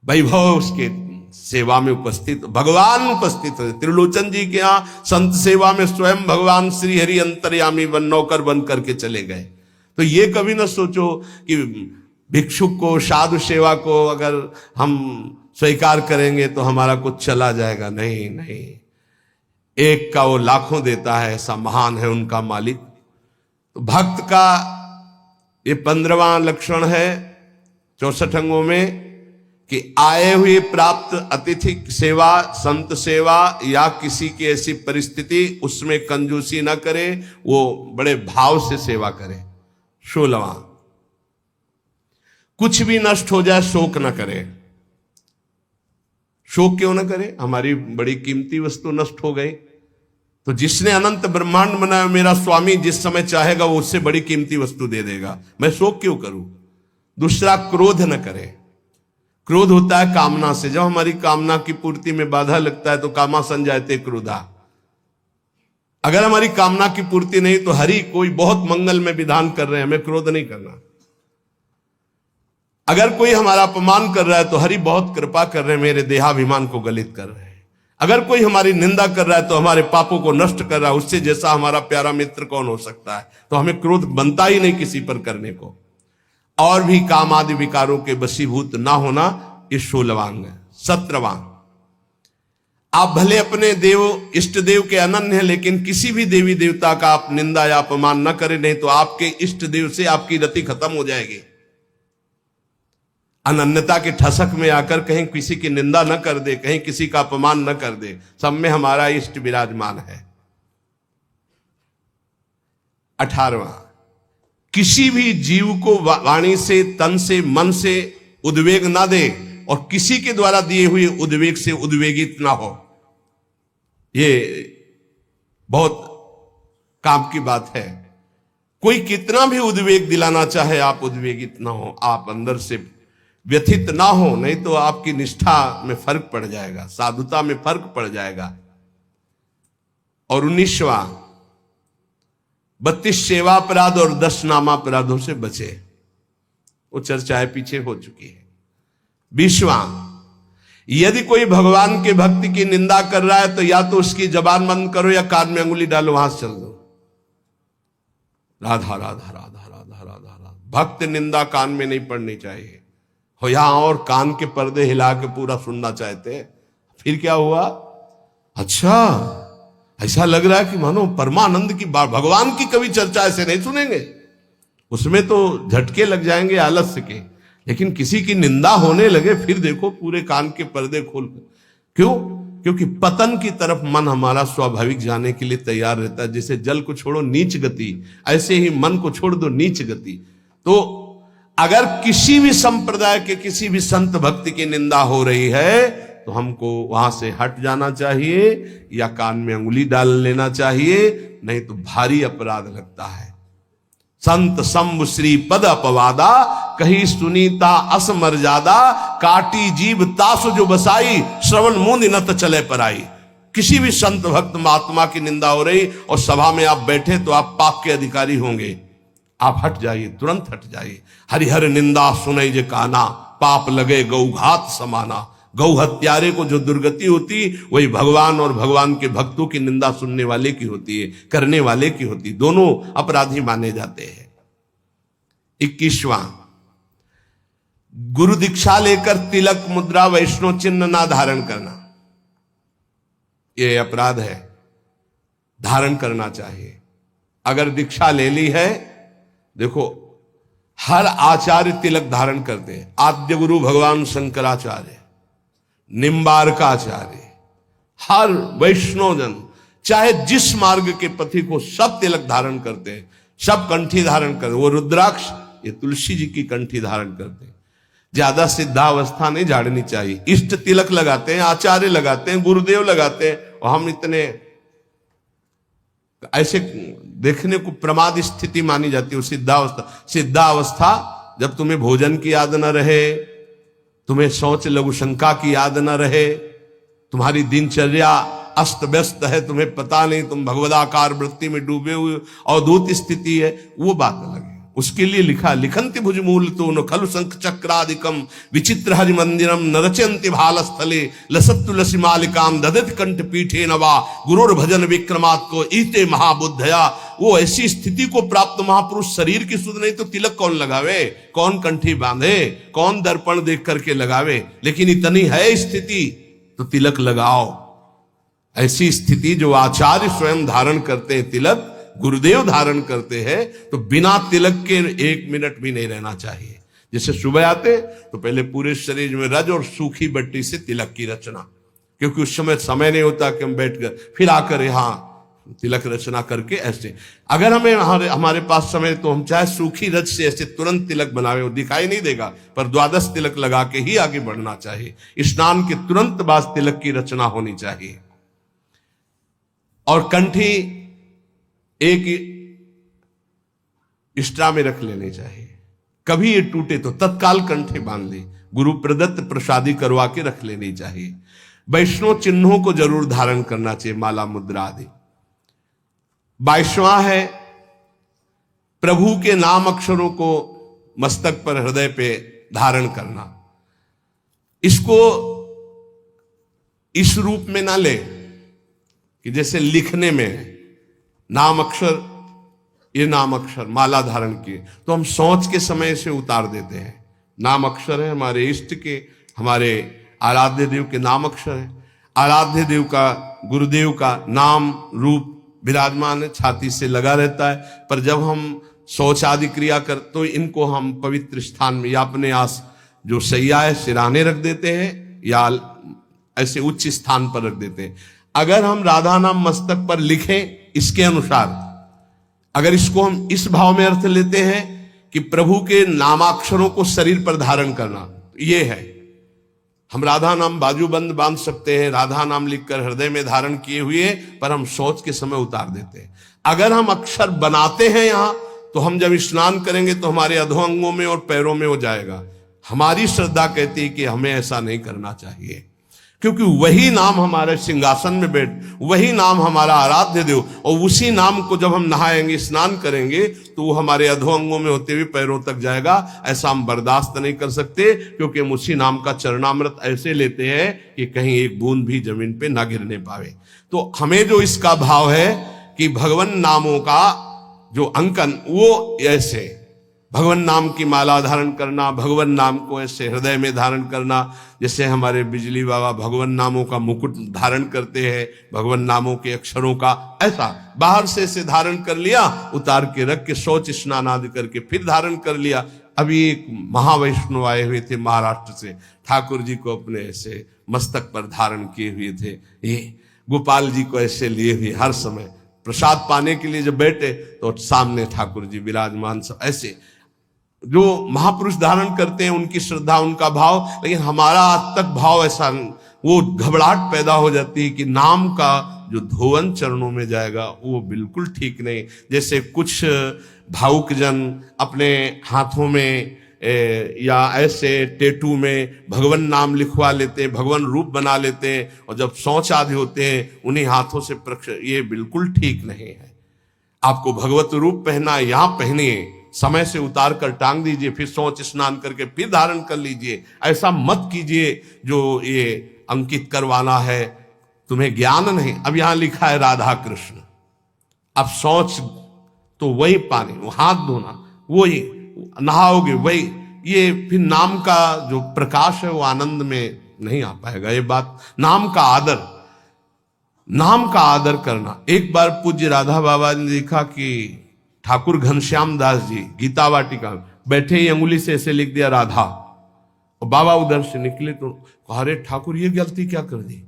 वैभव, उसके सेवा में उपस्थित, भगवान उपस्थित है। त्रिलोचन जी के यहां संत सेवा में स्वयं भगवान श्री हरि अंतर्यामी नौकर बन करके चले गए। तो ये कभी ना सोचो कि भिक्षुक को, साधु सेवा को अगर हम स्वीकार करेंगे तो हमारा कुछ चला जाएगा। नहीं नहीं, एक का वो लाखों देता है, ऐसा महान है उनका मालिक। तो भक्त का ये 15वां लक्षण है 64 अंगों में कि आए हुए प्राप्त अतिथि सेवा, संत सेवा या किसी की ऐसी परिस्थिति, उसमें कंजूसी ना करे, वो बड़े भाव से सेवा करे। 16वां, कुछ भी नष्ट हो जाए शोक न करे। शोक क्यों न करे? हमारी बड़ी कीमती वस्तु नष्ट हो गई तो जिसने अनंत ब्रह्मांड बनाया, मेरा स्वामी जिस समय चाहेगा वो उससे बड़ी कीमती वस्तु दे देगा, मैं शोक क्यों करूं? दूसरा, क्रोध न करे। क्रोध होता है कामना से। जब हमारी कामना की पूर्ति में बाधा लगता है तो कामा संजायते क्रोधा। अगर हमारी कामना की पूर्ति नहीं तो हरि कोई बहुत मंगल में विधान कर रहे हैं, हमें क्रोध नहीं करना। अगर कोई हमारा अपमान कर रहा है तो हरि बहुत कृपा कर रहे हैं, मेरे देहाभिमान को गलित कर रहे हैं। अगर कोई हमारी निंदा कर रहा है तो हमारे पापों को नष्ट कर रहा है, उससे जैसा हमारा प्यारा मित्र कौन हो सकता है। तो हमें क्रोध बनता ही नहीं किसी पर करने को। और भी काम आदि विकारों के वशीभूत ना होना, ये 16वां अंग है। 17वां, आप भले अपने देव इष्ट देव के अनन्य हैं, लेकिन किसी भी देवी देवता का आप निंदा या अपमान न करें, नहीं तो आपके इष्ट देव से आपकी रति खत्म हो जाएगी। अनन्यता के ठसक में आकर कहीं किसी की निंदा न कर दे, कहीं किसी का अपमान न कर दे। सब में हमारा इष्ट विराजमान है। 18वां, किसी भी जीव को वाणी से, तन से, मन से उद्वेग ना दे और किसी के द्वारा दिए हुए उद्वेग से उद्वेगित ना हो। ये बहुत काम की बात है। कोई कितना भी उद्वेग दिलाना चाहे, आप उद्वेगित ना हो, आप अंदर से व्यथित ना हो, नहीं तो आपकी निष्ठा में फर्क पड़ जाएगा, साधुता में फर्क पड़ जाएगा। और 19वां, 32 सेवापराध और 10 नामापराधों से बचे। वो चर्चाएं पीछे हो चुकी है। 20वां, यदि कोई भगवान के भक्ति की निंदा कर रहा है तो या तो उसकी जबान बंद करो या कान में अंगुली डालो, वहां से चल दो। राधा राधा राधा राधा राधा राधा। भक्त निंदा कान में नहीं पड़नी चाहिए। हो यहां और कान के पर्दे हिला के पूरा सुनना चाहते, फिर क्या हुआ? अच्छा, ऐसा लग रहा है कि मानो परमानंद की बात, भगवान की कभी चर्चा ऐसे नहीं सुनेंगे। उसमें तो झटके लग जाएंगे आलस्य के, लेकिन किसी की निंदा होने लगे फिर देखो पूरे कान के पर्दे खोल। क्यों? क्योंकि पतन की तरफ मन हमारा स्वाभाविक जाने के लिए तैयार रहता है। जैसे जल को छोड़ो नीच गति, ऐसे ही मन को छोड़ दो नीच गति। तो अगर किसी भी संप्रदाय के किसी भी संत भक्ति की निंदा हो रही है तो हमको वहां से हट जाना चाहिए या कान में अंगुली डाल लेना चाहिए, नहीं तो भारी अपराध लगता है। संत शंभु श्री पद अपवादा, कही सुनीता अस मर्यादा, काटी जीव तासु जो बसाई, श्रवण मूंद नत चले पराई। किसी भी संत भक्त महात्मा की निंदा हो रही और सभा में आप बैठे तो आप पाप के अधिकारी होंगे, आप हट जाइए, तुरंत हट जाइए। हरिहर निंदा सुनई जे काना, पाप लगे गौघात समाना। गौ हत्यारे को जो दुर्गति होती वही भगवान और भगवान के भक्तों की निंदा सुनने वाले की होती है, करने वाले की होती। दोनों अपराधी माने जाते हैं। 21वां, गुरु दीक्षा लेकर तिलक मुद्रा वैष्णव चिन्ह ना धारण करना, यह अपराध है। धारण करना चाहिए। अगर दीक्षा ले ली है, देखो हर आचार्य तिलक धारण करते हैं। आद्य गुरु भगवान शंकराचार्य, निम्बारकाचार्य, हर वैष्णव जन चाहे जिस मार्ग के पथी को सब तिलक धारण करते हैं, सब कंठी धारण करते। वो रुद्राक्ष, ये तुलसी जी की कंठी धारण करते हैं। ज्यादा सिद्धावस्था नहीं झाड़नी चाहिए। इष्ट तिलक लगाते हैं, आचार्य लगाते हैं, गुरुदेव लगाते हैं, और हम इतने ऐसे देखने को प्रमाद स्थिति मानी जाती है। सिद्धावस्था, सिद्धावस्था जब तुम्हें भोजन की याद न रहे, तुम्हें शौच लघु शंका की याद न रहे, तुम्हारी दिनचर्या अस्त व्यस्त है, तुम्हें पता नहीं, तुम भगवदाकार वृत्ति में डूबे हुए अवधूत स्थिति है, वो बात अलग है। उसके लिए लिखा, लिखंति भुजमूल तो न खलु शंख चक्रादिकम विचित्र हरि मंदिरम न रचयन्ति भालस्थले लसत्तु लसी मालिकाम ददत कंठ पीठे नवा गुरुर भजन विक्रमात् को ईते महाबुद्धया। वो ऐसी स्थिति को प्राप्त महापुरुष शरीर की सुध नहीं तो तिलक कौन लगावे, कौन कंठी बांधे, कौन दर्पण देख करके लगावे। लेकिन इतनी है स्थिति तो तिलक लगाओ। ऐसी स्थिति जो आचार्य स्वयं धारण करते हैं, तिलक गुरुदेव धारण करते हैं, तो बिना तिलक के 1 मिनट भी नहीं रहना चाहिए। जैसे सुबह आते तो पहले पूरे शरीर में रज और सूखी बट्टी से तिलक की रचना, क्योंकि उस समय नहीं होता कि हम बैठकर फिर आकर यहाँ तिलक रचना करके ऐसे। अगर हमें हमारे पास समय तो हम चाहे सूखी रज से ऐसे तुरंत तिलक बनावे, वो दिखाई नहीं देगा, पर 12 तिलक लगा के ही आगे बढ़ना चाहिए। स्नान के तुरंत बाद तिलक की रचना होनी चाहिए। और कंठी एक स्ट्रा में रख लेनी चाहिए। कभी ये टूटे तो तत्काल कंठी बांध ली, गुरु प्रदत्त प्रसादी करवा के रख लेनी चाहिए। वैष्णव चिन्हों को जरूर धारण करना चाहिए, माला मुद्रा आदि। 22वां है प्रभु के नाम अक्षरों को मस्तक पर, हृदय पे धारण करना। इसको इस रूप में ना ले कि जैसे लिखने में नाम अक्षर, ये नाम अक्षर माला धारण किए तो हम सोच के समय से उतार देते हैं। नाम अक्षर है हमारे इष्ट के, हमारे आराध्य देव के नाम अक्षर है। आराध्य देव का, गुरुदेव का नाम रूप विराजमान है, छाती से लगा रहता है। पर जब हम शौच आदि क्रिया कर तो इनको हम पवित्र स्थान में या अपने आस जो सैया है सिराने रख देते हैं या ऐसे उच्च स्थान पर रख देते हैं। अगर हम राधा नाम मस्तक पर लिखें इसके अनुसार, अगर इसको हम इस भाव में अर्थ लेते हैं कि प्रभु के नामाक्षरों को शरीर पर धारण करना, ये है हम राधा नाम बाजूबंद बांध सकते हैं, राधा नाम लिखकर हृदय में धारण किए हुए, पर हम शौच के समय उतार देते हैं। अगर हम अक्षर बनाते हैं यहां तो हम जब स्नान करेंगे तो हमारे अधोअंगों में और पैरों में हो जाएगा। हमारी श्रद्धा कहती है कि हमें ऐसा नहीं करना चाहिए, क्योंकि वही नाम हमारे सिंहासन में बैठ, वही नाम हमारा आराध्य देव, और उसी नाम को जब हम नहाएंगे स्नान करेंगे तो वो हमारे अधोअंगों में होते हुए पैरों तक जाएगा। ऐसा हम बर्दाश्त नहीं कर सकते, क्योंकि हम उसी नाम का चरणामृत ऐसे लेते हैं कि कहीं एक बूंद भी जमीन पे ना गिरने पावे। तो हमें जो इसका भाव है कि भगवान नामों का जो अंकन, वो ऐसे भगवान नाम की माला धारण करना, भगवान नाम को ऐसे हृदय में धारण करना, जैसे हमारे बिजली बाबा भगवान नामों का मुकुट धारण करते हैं, भगवान नामों के अक्षरों का, ऐसा बाहर से ऐसे धारण कर लिया, उतार के रख के शौच स्नान आदि करके फिर धारण कर लिया। अभी एक महावैष्णव आए हुए थे महाराष्ट्र से, ठाकुर जी को अपने ऐसे मस्तक पर धारण किए हुए थे, ये गोपाल जी को ऐसे लिए हुए, हर समय प्रसाद पाने के लिए जब बैठे तो सामने ठाकुर जी विराजमान, सब ऐसे जो महापुरुष धारण करते हैं, उनकी श्रद्धा, उनका भाव। लेकिन हमारा आज तक भाव ऐसा, वो घबराहट पैदा हो जाती है कि नाम का जो धोवन चरणों में जाएगा वो बिल्कुल ठीक नहीं। जैसे कुछ भावुक जन अपने हाथों में या ऐसे टेटू में भगवान नाम लिखवा लेते हैं, भगवान रूप बना लेते हैं, और जब शौच आदि होते हैं उन्हीं हाथों से ये बिल्कुल ठीक नहीं है। आपको भगवत रूप पहना, यहां पहनिए, समय से उतार कर टांग दीजिए, फिर शौच स्नान करके फिर धारण कर लीजिए। ऐसा मत कीजिए जो ये अंकित करवाना है, तुम्हें ज्ञान नहीं। अब यहां लिखा है राधा कृष्ण, अब शौच तो वही पानी, वो हाथ धोना, वही नहाओगे वही, ये फिर नाम का जो प्रकाश है वो आनंद में नहीं आ पाएगा। ये बात, नाम का आदर, नाम का आदर करना। एक बार पूज्य राधा बाबा ने देखा कि ठाकुर घनश्याम दास जी गीता वाटिका बैठे ही अंगुली से ऐसे लिख दिया राधा, और बाबा उधर से निकले तो कहा, अरे ठाकुर ये गलती क्या कर दी,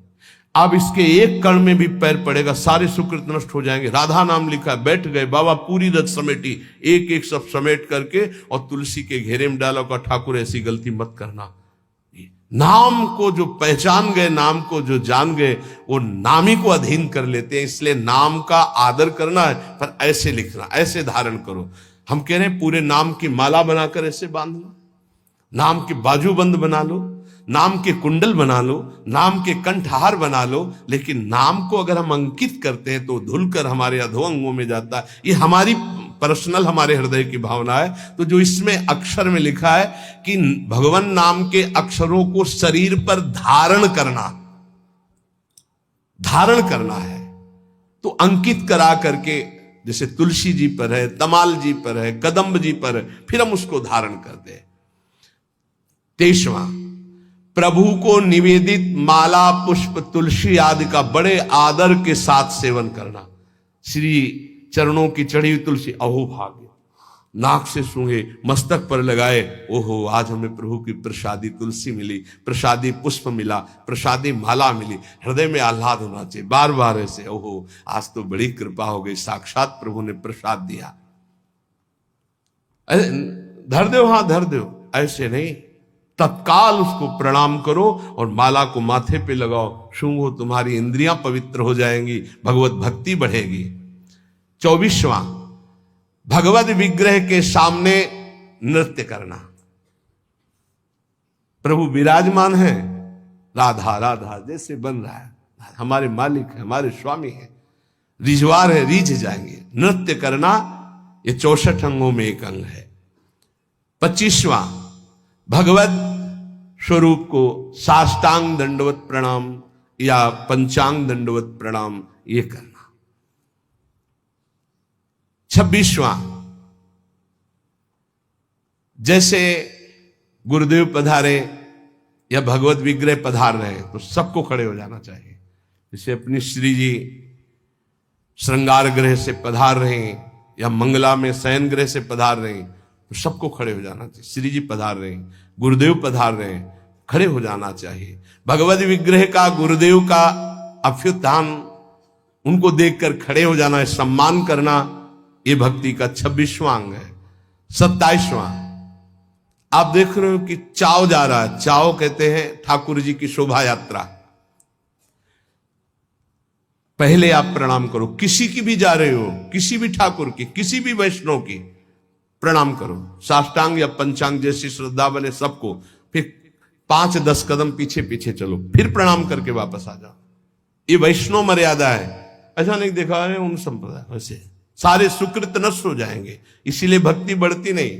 अब इसके एक कण में भी पैर पड़ेगा सारे सुकृत नष्ट हो जाएंगे। राधा नाम लिखा, बैठ गए बाबा, पूरी रथ समेटी, एक एक सब समेट करके और तुलसी के घेरे में डाला, का ठाकुर ऐसी गलती मत करना। नाम को जो पहचान गए, नाम को जो जान गए, वो नामी को अधीन कर लेते हैं। इसलिए नाम का आदर करना है, पर ऐसे लिखना, ऐसे धारण करो। हम कह रहे हैं पूरे नाम की माला बनाकर ऐसे बांध लो, नाम के बाजूबंद बना लो, नाम के कुंडल बना लो, नाम के कंठहार बना लो, लेकिन नाम को अगर हम अंकित करते हैं तो धुलकर हमारे अधोअंगों में जाता है। ये हमारी पर्सनल, हमारे हृदय की भावना है। तो जो इसमें अक्षर में लिखा है कि भगवान नाम के अक्षरों को शरीर पर धारण करना, धारण करना है, तो अंकित करा करके, जैसे तुलसी जी पर है, तमाल जी पर है, कदम्ब जी पर है, फिर हम उसको धारण करते हैं। 23वां, प्रभु को निवेदित माला, पुष्प, तुलसी आदि का बड़े आदर के साथ सेवन करना। श्री चरणों की चढ़ी हुई तुलसी, अहो भाग्य, नाक से सूंघे, मस्तक पर लगाए, ओहो आज हमें प्रभु की प्रसादी तुलसी मिली, प्रसादी पुष्प मिला, प्रसादी माला मिली। हृदय में आह्लाद होना चाहिए, बार बार ऐसे, ओहो आज तो बड़ी कृपा हो गई, साक्षात प्रभु ने प्रसाद दिया। धर दो, हाँ धर दो, ऐसे नहीं, तत्काल उसको प्रणाम करो और माला को माथे पे लगाओ, सूंघो, तुम्हारी इंद्रियां पवित्र हो जाएंगी, भगवत भक्ति बढ़ेगी। 24वां, भगवत विग्रह के सामने नृत्य करना। प्रभु विराजमान है, राधा राधा जैसे बन रहा है, हमारे मालिक है, हमारे स्वामी है, रिजवार है, रीझ जाएंगे। नृत्य करना ये 64 अंगों में एक अंग है। 25वां, भगवत स्वरूप को साष्टांग दंडवत प्रणाम या पंचांग दंडवत प्रणाम ये करना। 26वां, जैसे गुरुदेव पधारे या भगवत विग्रह पधार रहे तो सबको खड़े हो जाना चाहिए। जैसे अपनी श्री जी श्रृंगार गृह से पधार रहे हैं या मंगला में शयन गृह से पधार रहे हैं तो सबको खड़े हो जाना चाहिए। श्री जी पधार रहे हैं, गुरुदेव पधार रहे हैं, खड़े हो जाना चाहिए। भगवत विग्रह का, गुरुदेव का अभ्युत्थान, उनको देखकर खड़े हो जाना है, सम्मान करना, ये भक्ति का 26वां अंग है। 27वां, आप देख रहे हो कि चाव जा रहा है, चाव कहते हैं ठाकुर जी की शोभा यात्रा। पहले आप प्रणाम करो, किसी की भी जा रहे हो, किसी भी ठाकुर की, किसी भी वैष्णव की प्रणाम करो, साष्टांग या पंचांग जैसी श्रद्धा बने सबको। फिर 5-10 कदम पीछे पीछे चलो, फिर प्रणाम करके वापस आ जाओ। ये वैष्णव मर्यादा है। ऐसा नहीं देखा है उन संप्रदाय, वैसे सारे सुकृत नष्ट हो जाएंगे, इसीलिए भक्ति बढ़ती नहीं।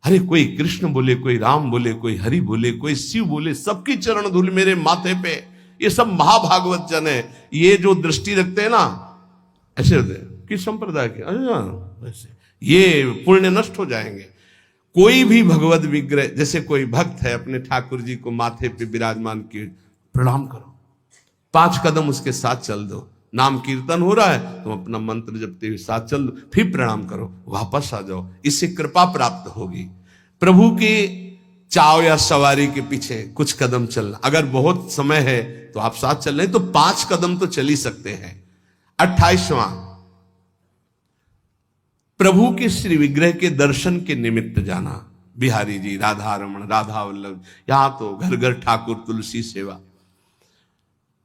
अरे कोई कृष्ण बोले, कोई राम बोले, कोई हरि बोले, कोई शिव बोले, सबकी चरण धूल मेरे माथे पे, ये सब महाभागवत जन है। ये जो दृष्टि रखते हैं ना, ऐसे होते हैं किस संप्रदाय के, वैसे ये पुण्य नष्ट हो जाएंगे। कोई भी भगवत विग्रह, जैसे कोई भक्त है अपने ठाकुर जी को माथे पे विराजमान किए, प्रणाम करो, 5 कदम उसके साथ चल दो। नाम कीर्तन हो रहा है, तुम अपना मंत्र जपते हुए साथ चल दो, फिर प्रणाम करो, वापस आ जाओ। इससे कृपा प्राप्त होगी। प्रभु के चाव या सवारी के पीछे कुछ कदम चलना, अगर बहुत समय है तो आप साथ चल रहे तो 5 कदम तो चल ही सकते हैं। 28वां, प्रभु के श्री विग्रह के दर्शन के निमित्त जाना। बिहारी जी, राधा रमण, राधा वल्लभ, यहां तो घर घर ठाकुर तुलसी सेवा।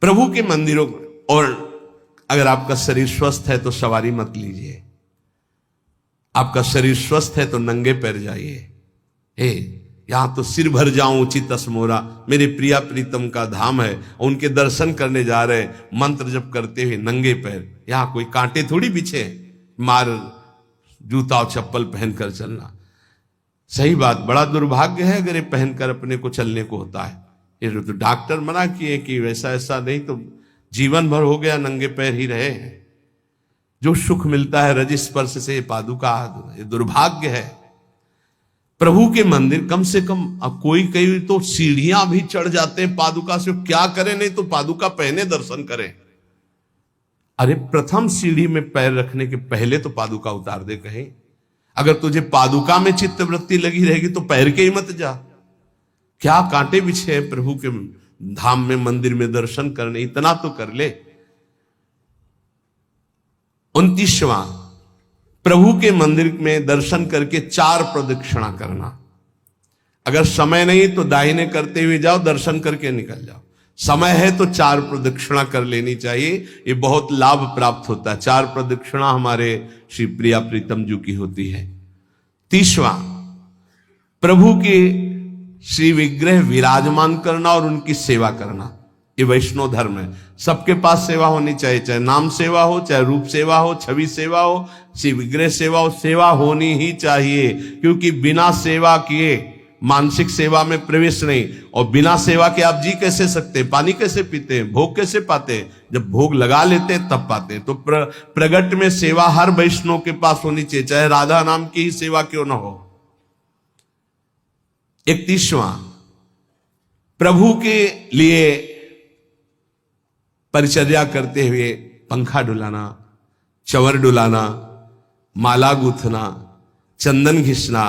प्रभु के मंदिरों, और अगर आपका शरीर स्वस्थ है तो सवारी मत लीजिए, आपका शरीर स्वस्थ है तो नंगे पैर जाइए। हे, यहां तो सिर भर जाऊं उचित असमोरा, मेरे प्रिया प्रीतम का धाम है, उनके दर्शन करने जा रहे, मंत्र जप करते हुए नंगे पैर। यहां कोई कांटे थोड़ी बिछे, मार जूता और चप्पल पहनकर चलना। सही बात, बड़ा दुर्भाग्य है अगर ये पहनकर अपने को चलने को होता है। ये तो डॉक्टर मना किए कि वैसा ऐसा नहीं, तो जीवन भर हो गया नंगे पैर ही रहे हैं। जो सुख मिलता है रज स्पर्श से, पादुका, ये दुर्भाग्य है। प्रभु के मंदिर कम से कम, अब कोई कई तो सीढ़ियां भी चढ़ जाते हैं पादुका से, क्या करें, नहीं तो पादुका पहने दर्शन करें। अरे प्रथम सीढ़ी में पैर रखने के पहले तो पादुका उतार दे कहीं। अगर तुझे पादुका में चित्तवृत्ति लगी रहेगी तो पैर के ही मत जा। क्या कांटे बिछे हैं प्रभु के धाम में, मंदिर में दर्शन करने, इतना तो कर ले। 29वां, प्रभु के मंदिर में दर्शन करके 4 प्रदक्षिणा करना। अगर समय नहीं तो दाहिने करते हुए जाओ, दर्शन करके निकल जाओ। समय है तो 4 प्रदक्षिणा कर लेनी चाहिए, ये बहुत लाभ प्राप्त होता है। 4 प्रदक्षिणा हमारे श्री प्रिया प्रीतम जी की होती है। 30वां, प्रभु के श्री विग्रह विराजमान करना और उनकी सेवा करना, ये वैष्णव धर्म है। सबके पास सेवा होनी चाहिए, चाहे नाम सेवा हो, चाहे रूप सेवा हो, छवि सेवा हो, श्री विग्रह सेवा हो, सेवा होनी ही चाहिए। क्योंकि बिना सेवा किए मानसिक सेवा में प्रवेश नहीं, और बिना सेवा के आप जी कैसे सकते हैं, पानी कैसे पीते हैं, भोग कैसे पाते हैं, जब भोग लगा लेते हैं तब पाते हैं। तो प्रगट में सेवा हर वैष्णव के पास होनी चाहिए, चाहे राधा नाम की ही सेवा क्यों ना हो। 31वां, प्रभु के लिए परिचर्या करते हुए पंखा डुलाना, चंवर डुलाना, माला गूंथना, चंदन घिसना,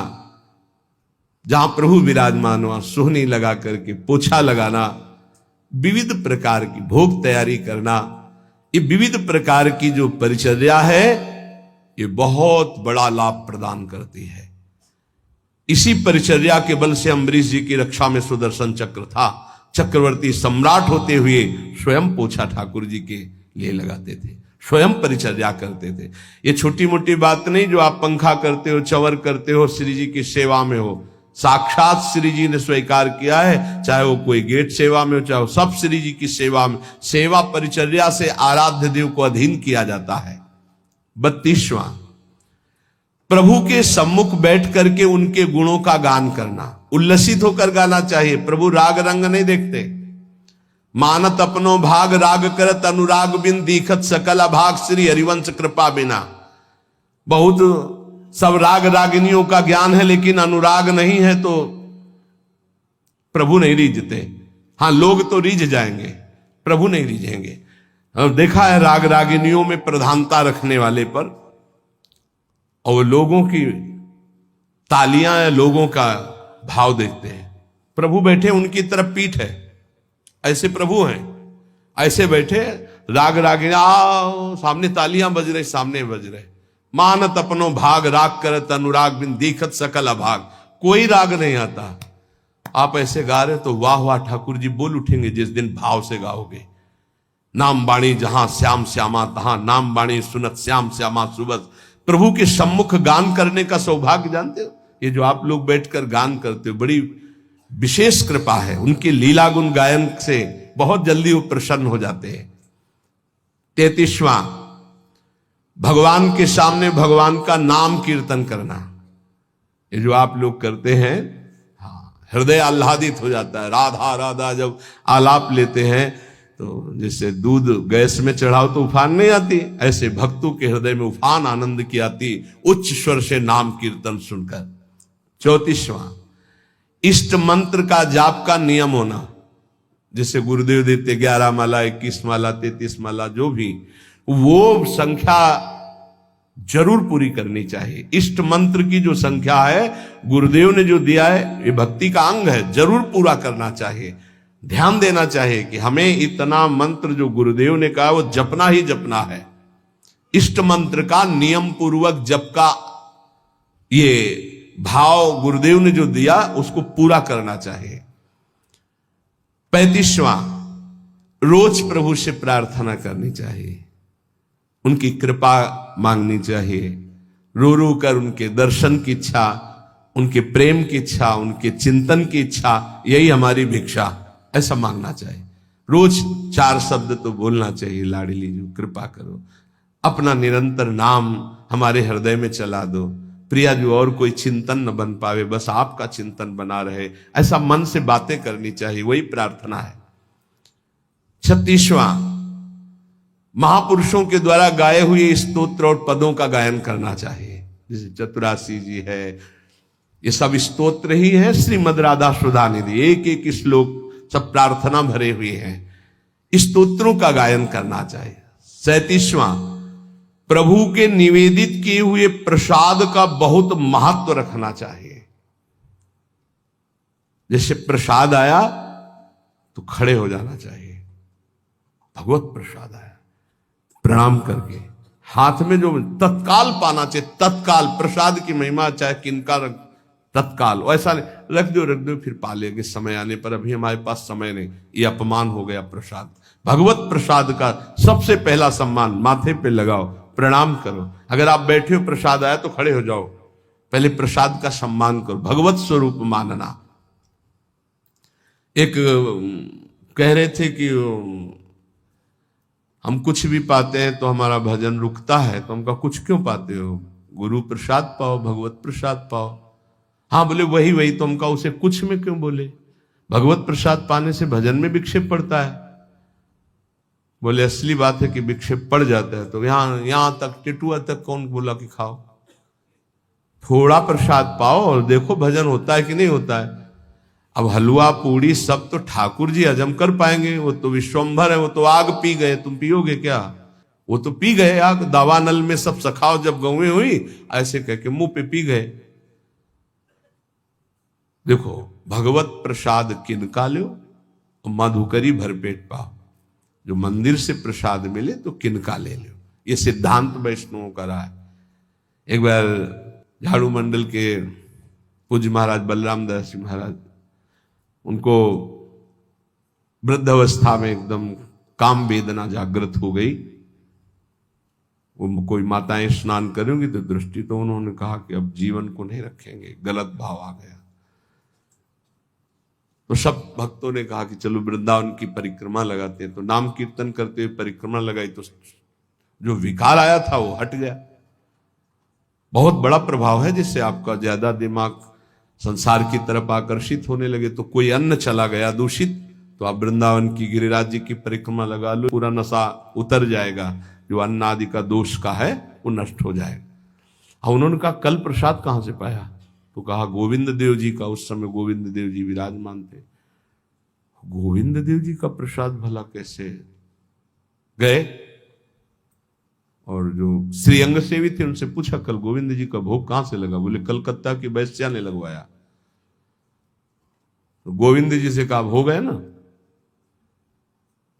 जहां प्रभु विराजमान हुआ सोहनी लगा करके पोछा लगाना, विविध प्रकार की भोग तैयारी करना, ये विविध प्रकार की जो परिचर्या है ये बहुत बड़ा लाभ प्रदान करती है। इसी परिचर्या के बल से अम्बरीश जी की रक्षा में सुदर्शन चक्र था। चक्रवर्ती सम्राट होते हुए स्वयं पोछा ठाकुर जी के लिए लगाते थे, स्वयं परिचर्या करते थे। ये छोटी मोटी बात नहीं जो आप पंखा करते हो, चंवर करते हो, श्री जी की सेवा में हो, साक्षात श्री जी ने स्वीकार किया है, चाहे वो कोई गेट सेवा में हो, चाहे वो सब श्री जी की सेवा में, सेवा परिचर्या से आराध्य देव को अधीन किया जाता है। 32वां, प्रभु के सम्मुख बैठ करके उनके गुणों का गान करना, उल्लसित होकर गाना चाहिए। प्रभु राग रंग नहीं देखते। मानत अपनो भाग राग करत अनुराग बिन दीखत सकल अभाग श्री हरिवंश कृपा बिना। बहुत सब राग रागिनियों का ज्ञान है, लेकिन अनुराग नहीं है तो प्रभु नहीं रीझते। हाँ, लोग तो रीझ जाएंगे, प्रभु नहीं रीझेंगे। अब देखा है राग रागिनियों में प्रधानता रखने वाले पर, और लोगों की तालियां या लोगों का भाव देखते हैं। प्रभु बैठे उनकी तरफ पीठ है, ऐसे प्रभु हैं, ऐसे बैठे राग रागिनी, आओ सामने तालियां बज रही, सामने बज रहे। मानत अपनो भाग राग करत अनुराग बिन दीखत सकल अभाग। कोई राग नहीं आता, आप ऐसे गा रहे तो वाह वाह ठाकुर जी बोल उठेंगे जिस दिन भाव से गाओगे। नाम बाणी जहां श्याम श्यामा तहां, नाम बाणी सुनत श्याम श्यामा सुबस। प्रभु के सम्मुख गान करने का सौभाग्य जानते हो, ये जो आप लोग बैठकर गान करते हो, बड़ी विशेष कृपा है। उनके लीला गुण गायन से बहुत जल्दी वो प्रसन्न हो जाते हैं। 33वां, भगवान के सामने भगवान का नाम कीर्तन करना। ये जो आप लोग करते हैं, हाँ, हृदय आह्लादित हो जाता है। राधा राधा जब आलाप लेते हैं तो जैसे दूध गैस में चढ़ाओ तो उफान नहीं आती, ऐसे भक्तों के हृदय में उफान आनंद की आती उच्च स्वर से नाम कीर्तन सुनकर। 34वां, इष्ट मंत्र का जाप का नियम होना। जैसे गुरुदेव देते 11 माला, 21 माला, 33 माला, जो भी, वो संख्या जरूर पूरी करनी चाहिए। इष्ट मंत्र की जो संख्या है गुरुदेव ने जो दिया है, ये भक्ति का अंग है, जरूर पूरा करना चाहिए। ध्यान देना चाहिए कि हमें इतना मंत्र जो गुरुदेव ने कहा वो जपना ही जपना है। इष्ट मंत्र का नियम पूर्वक जप का ये भाव गुरुदेव ने जो दिया उसको पूरा करना चाहिए। 35वां, रोज प्रभु से प्रार्थना करनी चाहिए, उनकी कृपा मांगनी चाहिए। रो रो कर उनके दर्शन की इच्छा, उनके प्रेम की इच्छा, उनके चिंतन की इच्छा, यही हमारी भिक्षा, ऐसा मांगना चाहिए। रोज 4 शब्द तो बोलना चाहिए, लाडली जी कृपा करो। अपना निरंतर नाम हमारे हृदय में चला दो। प्रिया जो और कोई चिंतन न बन पावे, बस आपका चिंतन बना रहे, ऐसा मन से बातें करनी चाहिए, वही प्रार्थना है। 36वां, महापुरुषों के द्वारा गाए हुए स्तोत्र और पदों का गायन करना चाहिए। जैसे चतुरासी जी है, ये सब स्तोत्र ही है। श्रीमद राधा सुधा निधि, एक एक श्लोक सब प्रार्थना भरे हुए हैं। स्तोत्रों का गायन करना चाहिए। 37वां, प्रभु के निवेदित किए हुए प्रसाद का बहुत महत्व रखना चाहिए। जैसे प्रसाद आया तो खड़े हो जाना चाहिए। भगवत प्रसाद आया, प्रणाम करके हाथ में जो तत्काल पाना चाहिए, तत्काल। प्रसाद की महिमा चाहे किनका तत्काल, ऐसा नहीं रख दो फिर पा लेंगे समय आने पर, अभी हमारे पास समय नहीं, ये अपमान हो गया प्रसाद। भगवत प्रसाद का सबसे पहला सम्मान माथे पे लगाओ, प्रणाम करो। अगर आप बैठे हो प्रसाद आया तो खड़े हो जाओ, पहले प्रसाद का सम्मान करो, भगवत स्वरूप मानना। एक कह रहे थे कि हम कुछ भी पाते हैं तो हमारा भजन रुकता है, तो हमका कुछ क्यों पाते हो? गुरु प्रसाद पाओ, भगवत प्रसाद पाओ। हाँ बोले वही तो हमका उसे कुछ में क्यों बोले? भगवत प्रसाद पाने से भजन में विक्षेप पड़ता है। बोले असली बात है कि विक्षेप पड़ जाता है, तो यहां तक टिटुआ तक कौन बोला कि खाओ? थोड़ा प्रसाद पाओ और देखो भजन होता है कि नहीं होता है। अब हलवा पूड़ी सब तो ठाकुर जी हजम कर पाएंगे, वो तो विश्वम्भर है, वो तो आग पी गए, तुम पियोगे क्या? वो तो पी गए आग, दावानल में सब सखाओ जब गौएं हुई, ऐसे कह के मुंह पे पी गए। देखो भगवत प्रसाद किनका लो, मधुकरी भरपेट पाओ। जो मंदिर से प्रसाद मिले तो किनका ले लो, ये सिद्धांत वैष्णवों का रहा है। एक बार झाड़ू मंडल के पूज्य महाराज बलराम दास जी महाराज, उनको वृद्ध अवस्था में एकदम काम वेदना जागृत हो गई। वो कोई माताएं स्नान करेंगी तो दृष्टि, तो उन्होंने कहा कि अब जीवन को नहीं रखेंगे, गलत भाव आ गया। तो सब भक्तों ने कहा कि चलो वृंदावन की परिक्रमा लगाते हैं। तो नाम कीर्तन करते हुए परिक्रमा लगाई तो जो विकार आया था वो हट गया। बहुत बड़ा प्रभाव है, जिससे आपका ज्यादा दिमाग संसार की तरफ आकर्षित होने लगे। तो कोई अन्न चला गया दूषित, तो आप वृंदावन की गिरिराज जी की परिक्रमा लगा लो, पूरा नशा उतर जाएगा, जो अन्न आदि का दोष का है वो नष्ट हो जाएगा। उन्होंने कहा कल प्रसाद कहां से पाया? तो कहा गोविंद देव जी का। उस समय गोविंद देव जी विराजमान थे। गोविंद देव जी का प्रसाद भला कैसे? गए और जो श्रीअंग सेवी थे उनसे पूछा कल गोविंद जी का भोग कहां से लगा? बोले कलकत्ता की वैश्या ने लगवाया। तो गोविंद जी से कहा भोग है ना,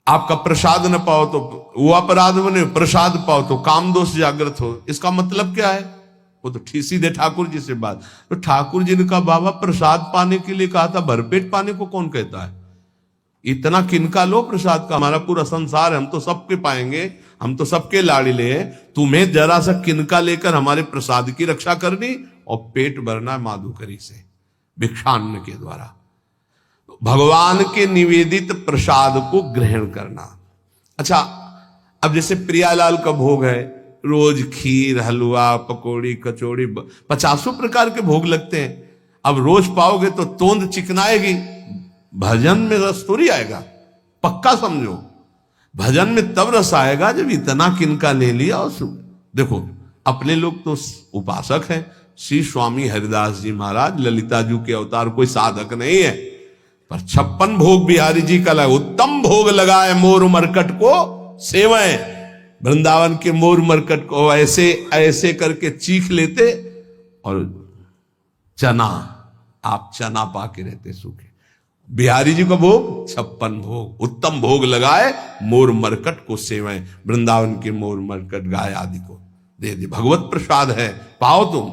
आपका प्रसाद न पाओ तो वो अपराध बने, प्रसाद पाओ तो काम दोष जागृत हो। इसका मतलब क्या है? वो तो सीधे ठाकुर जी से बात। तो ठाकुर जी ने कहा बाबा प्रसाद पाने के लिए कहा था, भरपेट पाने को कौन कहता है? इतना किनका लो प्रसाद का? हमारा पूरा संसार है, हम तो सबके पाएंगे, हम तो सबके लाड़िले हैं। तुम्हें जरा सा किनका लेकर हमारे प्रसाद की रक्षा करनी और पेट भरना माधुकरी से, भिक्षान्न के द्वारा। भगवान के निवेदित प्रसाद को ग्रहण करना। अच्छा, अब जैसे प्रियालाल का भोग है, रोज खीर, हलवा, पकौड़ी, कचौड़ी, 50 प्रकार के भोग लगते हैं। अब रोज पाओगे तो तोंद चिकनाएगी, भजन में रस थोड़ी आएगा। पक्का समझो, भजन में तब रस आएगा जब इतना किनका ले लिया। और देखो अपने लोग तो उपासक हैं। श्री स्वामी हरिदास जी महाराज ललिता जी के अवतार, कोई साधक नहीं है, पर 56 भोग बिहारी जी का लगा। उत्तम भोग लगाए मोर मरकट को सेवएं। वृंदावन के मोर मरकट को ऐसे ऐसे करके चीख लेते, और चना, आप चना पाके रहते सूखे। बिहारी जी का भोग 56 भोग, उत्तम भोग लगाए मोर मरकट को सेवएं। वृंदावन के मोर मरकट गाय आदि को दे दे, भगवत प्रसाद है, पाओ तुम।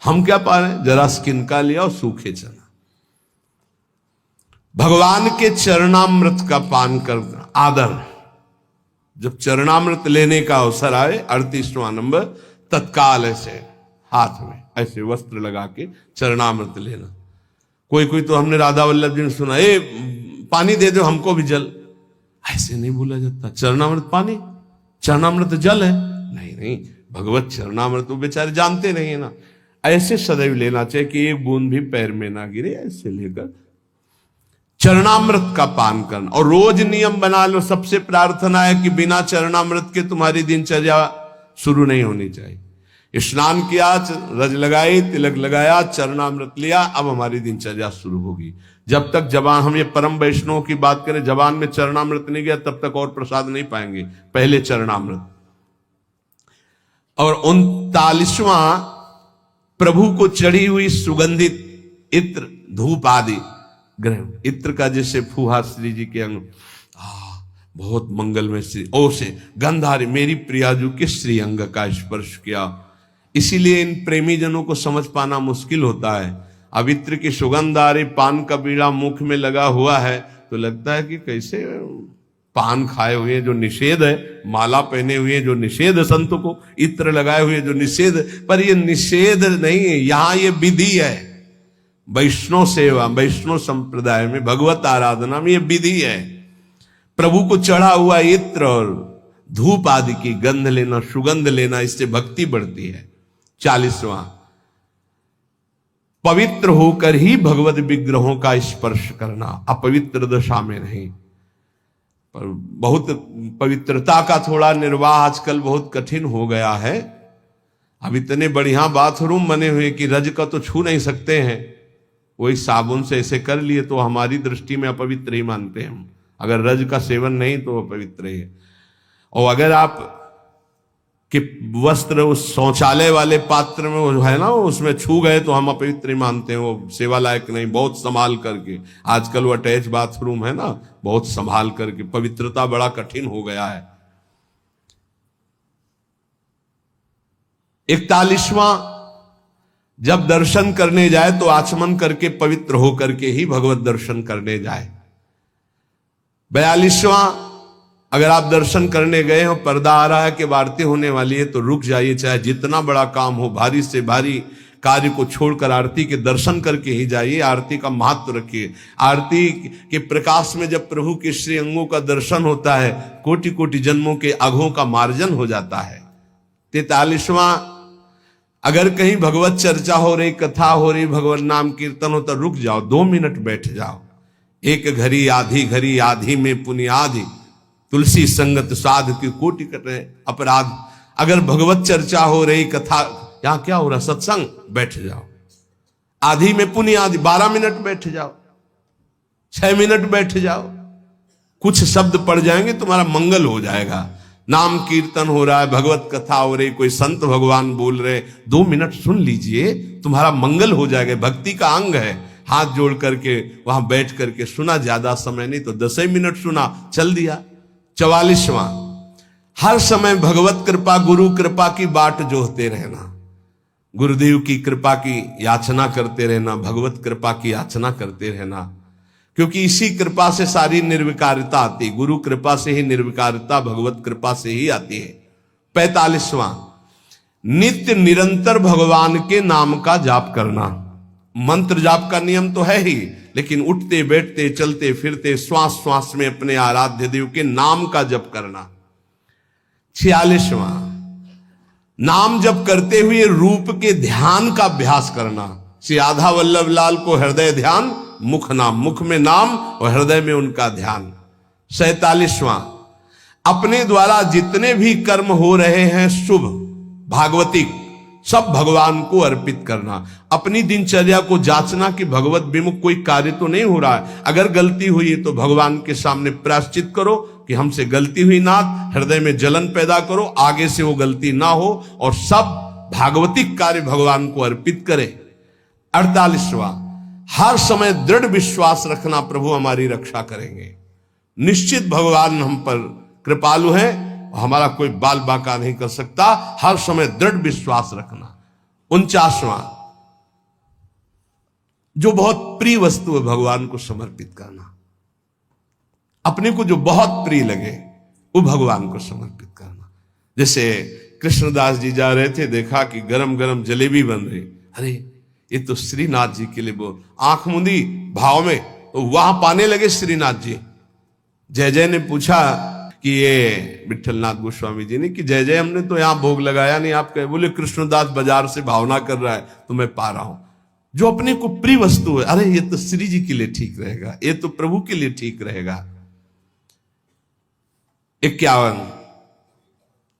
हम क्या पा रहे हैं? जरा किनका लिया और सूखे चना। भगवान के चरणामृत का पान करना आदर। जब चरणामृत लेने का अवसर आए, 38वां नंबर, तत्काल ऐसे हाथ में ऐसे वस्त्र लगा के चरणामृत लेना। कोई कोई तो हमने राधा वल्लभ जी ने सुना, ए पानी दे दो हमको भी जल। ऐसे नहीं बोला जाता। चरणामृत पानी, चरणामृत जल है? नहीं नहीं, भगवत चरणामृत तो बेचारे जानते नहीं है ना। ऐसे सदैव लेना चाहिए कि एक बूंद भी पैर में ना गिरे। ऐसे लेकर चरणामृत का पान करना। और रोज नियम बना लो, सबसे प्रार्थना है कि बिना चरणामृत के तुम्हारी दिनचर्या शुरू नहीं होनी चाहिए। स्नान किया, रज लगाई, तिलक लगाया, चरणामृत लिया, अब हमारी दिनचर्या शुरू होगी। जब तक जबान, हम ये परम वैष्णव की बात करें, जबान में चरणामृत नहीं गया तब तक और प्रसाद नहीं पाएंगे। पहले चरणामृत। और 39वां, प्रभु को चढ़ी हुई सुगंधित इत्र, धूप आदि ग्रहण। इत्र का जैसे फूहा श्री जी के अंग, बहुत मंगलमय श्री ओ से गंधारी, मेरी प्रियाजू के श्री अंग का स्पर्श किया। इसीलिए इन प्रेमी जनों को समझ पाना मुश्किल होता है। अब इत्र की सुगंध आ रही, पान का बीड़ा मुख में लगा हुआ है, तो लगता है कि कैसे पान खाए हुए जो निषेध है, माला पहने हुए जो निषेध, संत को इत्र लगाए हुए जो निषेध। पर ये निषेध नहीं है, यहां ये विधि है। वैष्णव सेवा, वैष्णव संप्रदाय में, भगवत आराधना में ये विधि है। प्रभु को चढ़ा हुआ इत्र और धूप आदि की गंध लेना, सुगंध लेना, इससे भक्ति बढ़ती है। 40वां, पवित्र होकर ही भगवत विग्रहों का स्पर्श करना, अपवित्र दशा में नहीं। पर बहुत पवित्रता का थोड़ा निर्वाह आजकल बहुत कठिन हो गया है। अब इतने बढ़िया बाथरूम बने हुए कि रज का तो छू नहीं सकते हैं, वही साबुन से ऐसे कर लिए तो हमारी दृष्टि में अपवित्र ही मानते हैं हम। अगर रज का सेवन नहीं तो अपवित्र ही है। और अगर आप कि वस्त्र उस शौचालय वाले पात्र में वो है ना, उसमें छू गए तो हम अपवित्र ही मानते हैं, वो सेवा लायक नहीं। बहुत संभाल करके, आजकल वो अटैच बाथरूम है ना, बहुत संभाल करके, पवित्रता बड़ा कठिन हो गया है। 41वां, जब दर्शन करने जाए तो आचमन करके पवित्र होकर के ही भगवत दर्शन करने जाए। 42वां, अगर आप दर्शन करने गए हो, पर्दा आ रहा है कि आरती होने वाली है, तो रुक जाइए, चाहे जितना बड़ा काम हो, भारी से भारी कार्य को छोड़कर आरती के दर्शन करके ही जाइए, आरती का महत्व रखिए। आरती के प्रकाश में जब प्रभु के श्री अंगों का दर्शन होता है, कोटि कोटि जन्मों के अघों का मार्जन हो जाता है। 43वां, अगर कहीं भगवत चर्चा हो रही, कथा हो रही, भगवत नाम कीर्तन हो तो रुक जाओ, 2 मिनट बैठ जाओ। एक घड़ी आधी में पुनियादि, तुलसी संगत साध की कोटि कटे अपराध। अगर भगवत चर्चा हो रही, कथा, यहां क्या हो रहा, सत्संग, बैठ जाओ। आधी में पुनियादि, 12 मिनट बैठ जाओ, 6 मिनट बैठ जाओ, कुछ शब्द पढ़ जाएंगे, तुम्हारा मंगल हो जाएगा। नाम कीर्तन हो रहा है, भगवत कथा हो रही, कोई संत भगवान बोल रहे, 2 मिनट सुन लीजिए, तुम्हारा मंगल हो जाएगा। भक्ति का अंग है। हाथ जोड़ करके वहां बैठ करके सुना, ज्यादा समय नहीं तो 10 ही मिनट सुना, चल दिया। 44वां, हर समय भगवत कृपा, गुरु कृपा की बाट जोहते रहना। गुरुदेव की कृपा की याचना करते रहना, भगवत कृपा की याचना करते रहना, क्योंकि इसी कृपा से सारी निर्विकारिता आती। गुरु कृपा से ही निर्विकारिता, भगवत कृपा से ही आती है। 45वां, नित्य निरंतर भगवान के नाम का जाप करना। मंत्र जाप का नियम तो है ही, लेकिन उठते बैठते चलते फिरते श्वास श्वास में अपने आराध्य देव के नाम का जप करना। 46वां, नाम जप करते हुए रूप के ध्यान का अभ्यास करना। श्री आधा वल्लभ लाल को हृदय ध्यान, मुख नाम, मुख में नाम और हृदय में उनका ध्यान। 47वां, अपने द्वारा जितने भी कर्म हो रहे हैं शुभ भागवतिक, सब भगवान को अर्पित करना। अपनी दिनचर्या को जांचना कि भगवत विमुख कोई कार्य तो नहीं हो रहा है। अगर गलती हुई है तो भगवान के सामने प्रायश्चित करो कि हमसे गलती हुई नाथ, हृदय में जलन पैदा करो, आगे से वो गलती ना हो, और सब भागवतिक कार्य भगवान को अर्पित करे। 48वां, हर समय दृढ़ विश्वास रखना प्रभु हमारी रक्षा करेंगे। निश्चित भगवान हम पर कृपालु हैं, हमारा कोई बाल बाका नहीं कर सकता। हर समय दृढ़ विश्वास रखना। 49वां, जो बहुत प्रिय वस्तु है भगवान को समर्पित करना। अपने को जो बहुत प्रिय लगे वो भगवान को समर्पित करना। जैसे कृष्णदास जी जा रहे थे, देखा कि गरम गरम जलेबी बन रही, अरे ये तो श्रीनाथ जी के लिए, वो आंख मूंदी भाव में, तो वहां पाने लगे श्रीनाथ जी। जय जय ने पूछा कि ये विठलनाथ गोस्वामी जी ने कि जय जय हमने तो यहां भोग लगाया नहीं, आप कहे, बोले कृष्णदास बाजार से भावना कर रहा है तो मैं पा रहा हूं। जो अपने को प्रिय वस्तु है, अरे ये तो श्री जी के लिए ठीक रहेगा, ये तो प्रभु के लिए ठीक रहेगा। 51,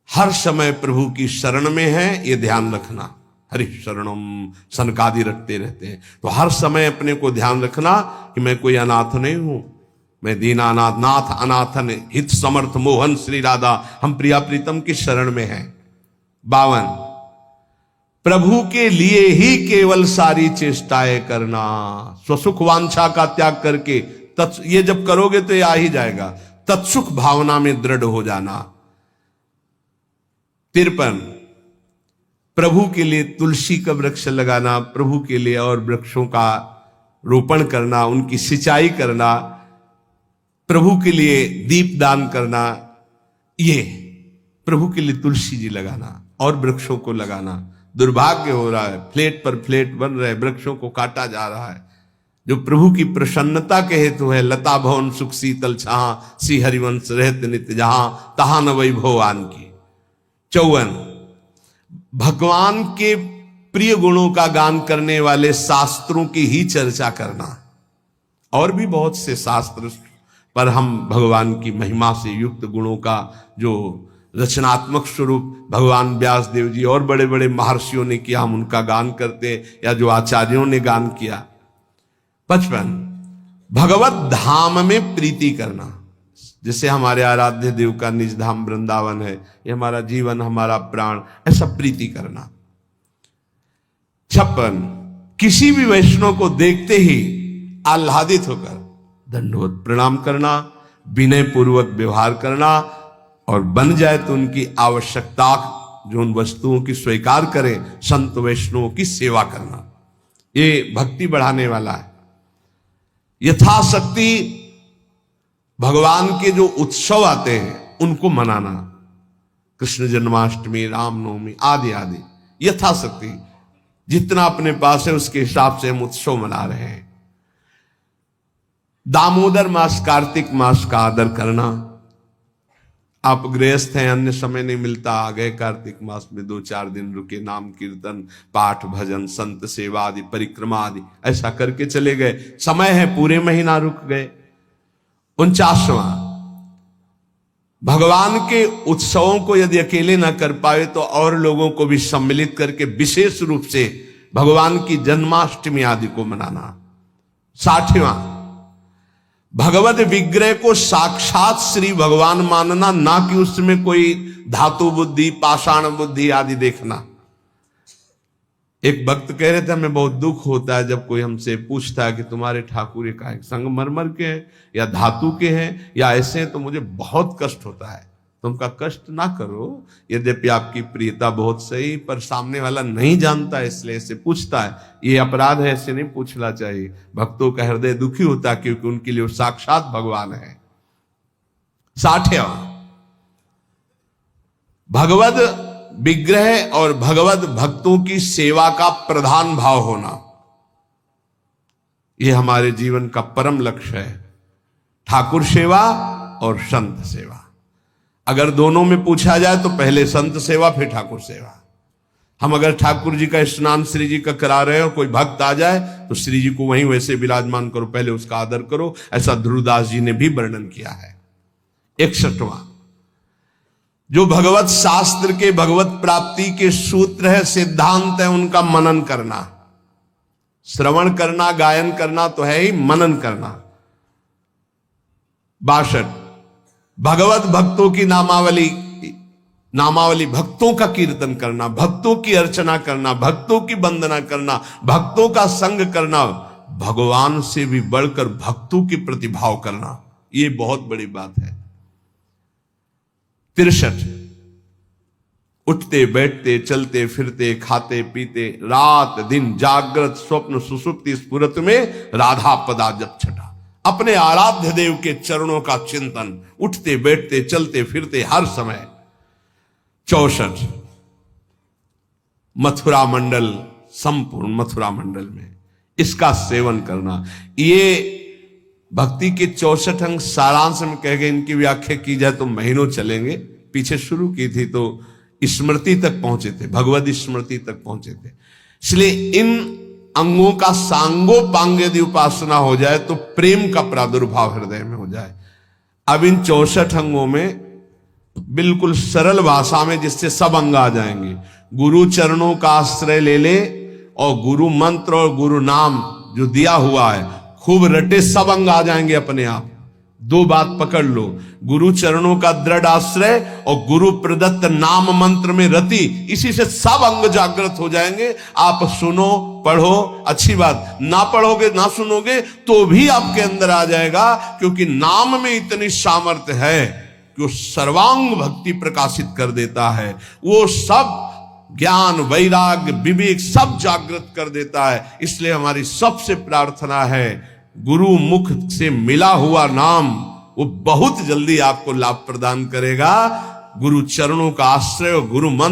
हर समय प्रभु की शरण में है, ये ध्यान रखना। हरि शरणम सनकादि रखते रहते हैं, तो हर समय अपने को ध्यान रखना कि मैं कोई अनाथ नहीं हूं, मैं दीनानाथ नाथ अनाथन हित समर्थ मोहन श्री राधा, हम प्रिया प्रीतम की शरण में हैं। 52, प्रभु के लिए ही केवल सारी चेष्टाएं करना, स्वसुख वांछा का त्याग करके, ये जब करोगे तो ये आ ही जाएगा। तत्सुख भावना में दृढ़ हो जाना। 53, प्रभु के लिए तुलसी का वृक्ष लगाना, प्रभु के लिए और वृक्षों का रोपण करना, उनकी सिंचाई करना, प्रभु के लिए दीप दान करना, ये प्रभु के लिए तुलसी जी लगाना और वृक्षों को लगाना। दुर्भाग्य हो रहा है, फ्लैट पर फ्लैट बन रहे, वृक्षों को काटा जा रहा है। जो प्रभु की प्रसन्नता के हेतु है, लता भवन सुख शीतल छां, श्री हरिवंश रहत नित्य जहां, तहां न वैभव आन की। 54, भगवान के प्रिय गुणों का गान करने वाले शास्त्रों की ही चर्चा करना। और भी बहुत से शास्त्र, पर हम भगवान की महिमा से युक्त गुणों का जो रचनात्मक स्वरूप भगवान व्यास देव जी और बड़े बड़े महर्षियों ने किया, हम उनका गान करते, या जो आचार्यों ने गान किया। 55, भगवत धाम में प्रीति करना। जैसे हमारे आराध्य देव का निज धाम वृंदावन है, ये हमारा जीवन, हमारा प्राण, ऐसा प्रीति करना। 56, किसी भी वैष्णव को देखते ही आह्लादित होकर दंडवत प्रणाम करना, विनय पूर्वक व्यवहार करना, और बन जाए तो उनकी आवश्यकता जो उन वस्तुओं की स्वीकार करें, संत वैष्णवों की सेवा करना। ये भक्ति बढ़ाने वाला है। यथाशक्ति भगवान के जो उत्सव आते हैं उनको मनाना, कृष्ण जन्माष्टमी, रामनवमी आदि आदि, यथाशक्ति जितना अपने पास है उसके हिसाब से हम उत्सव मना रहे हैं। दामोदर मास, कार्तिक मास का आदर करना। आप गृहस्थ हैं, अन्य समय नहीं मिलता, आ गए कार्तिक मास में 2-4 दिन रुके, नाम कीर्तन, पाठ, भजन, संत सेवा आदि, परिक्रमा आदि ऐसा करके चले गए। समय है, पूरे महीना रुक गए। 49वां, भगवान के उत्सवों को यदि अकेले ना कर पाए तो और लोगों को भी सम्मिलित करके विशेष रूप से भगवान की जन्माष्टमी आदि को मनाना। 60वां, भगवत विग्रह को साक्षात श्री भगवान मानना, ना कि उसमें कोई धातु बुद्धि, पाषाण बुद्धि आदि देखना। एक भक्त कह रहे थे, हमें बहुत दुख होता है जब कोई हमसे पूछता है कि तुम्हारे ठाकुर का संगमरमर के हैं या धातु के हैं या ऐसे हैं, तो मुझे बहुत कष्ट होता है। तुम का कष्ट ना करो, यद्यपि आपकी प्रियता बहुत सही, पर सामने वाला नहीं जानता है इसलिए ऐसे पूछता है, ये अपराध है, ऐसे नहीं पूछना चाहिए। भक्तों का हृदय दुखी होता है क्योंकि उनके लिए वो साक्षात भगवान है। 60वां, भगवत विग्रह और भगवत भक्तों की सेवा का प्रधान भाव होना, यह हमारे जीवन का परम लक्ष्य है। ठाकुर सेवा और संत सेवा। अगर दोनों में पूछा जाए तो पहले संत सेवा फिर ठाकुर सेवा। हम अगर ठाकुर जी का स्नान श्री जी का करा रहे हैं और कोई भक्त आ जाए तो श्री जी को वहीं वैसे विराजमान करो, पहले उसका आदर करो। ऐसा ध्रुवदास जी ने भी वर्णन किया है। 61वां, जो भगवत शास्त्र के, भगवत प्राप्ति के सूत्र है, सिद्धांत है, उनका मनन करना। श्रवण करना, गायन करना तो है ही, मनन करना। 62, भगवत भक्तों की नामावली, भक्तों का कीर्तन करना, भक्तों की अर्चना करना, भक्तों की वंदना करना, भक्तों का संग करना, भगवान से भी बढ़कर भक्तों की प्रतिभाव करना, ये बहुत बड़ी बात है। 63, उठते बैठते चलते फिरते खाते पीते रात दिन जागृत स्वप्न सुषुप्ति स्फुरत में राधा पदा जप छटा। अपने आराध्य देव के चरणों का चिंतन, उठते बैठते चलते फिरते हर समय। 64, मथुरा मंडल, संपूर्ण मथुरा मंडल में इसका सेवन करना। ये भक्ति के 64 अंग सारांश में कह गए। इनकी व्याख्या की जाए तो महीनों चलेंगे। पीछे शुरू की थी तो स्मृति तक पहुंचे थे, भगवत स्मृति तक पहुंचे थे। इसलिए इन अंगों का सांगोपांग यदि उपासना हो जाए तो प्रेम का प्रादुर्भाव हृदय में हो जाए। अब इन 64 अंगों में बिल्कुल सरल भाषा में, जिससे सब अंग आ जाएंगे, गुरु चरणों का आश्रय ले ले और गुरु मंत्र और गुरु नाम जो दिया हुआ है खूब रटे, सब अंग आ जाएंगे अपने आप। 2 बात पकड़ लो, गुरु चरणों का दृढ़ आश्रय और गुरु प्रदत्त नाम मंत्र में रति, इसी से सब अंग जागृत हो जाएंगे। आप सुनो, पढ़ो, अच्छी बात, ना पढ़ोगे ना सुनोगे तो भी आपके अंदर आ जाएगा, क्योंकि नाम में इतनी सामर्थ्य है कि वो सर्वांग भक्ति प्रकाशित कर देता है। वो सब ज्ञान, वैराग्य, विवेक सब जागृत कर देता है। इसलिए हमारी सबसे प्रार्थना है, गुरु मुख से मिला हुआ नाम वो बहुत जल्दी आपको लाभ प्रदान करेगा। गुरु चरणों का आश्रय और गुरु मंत्र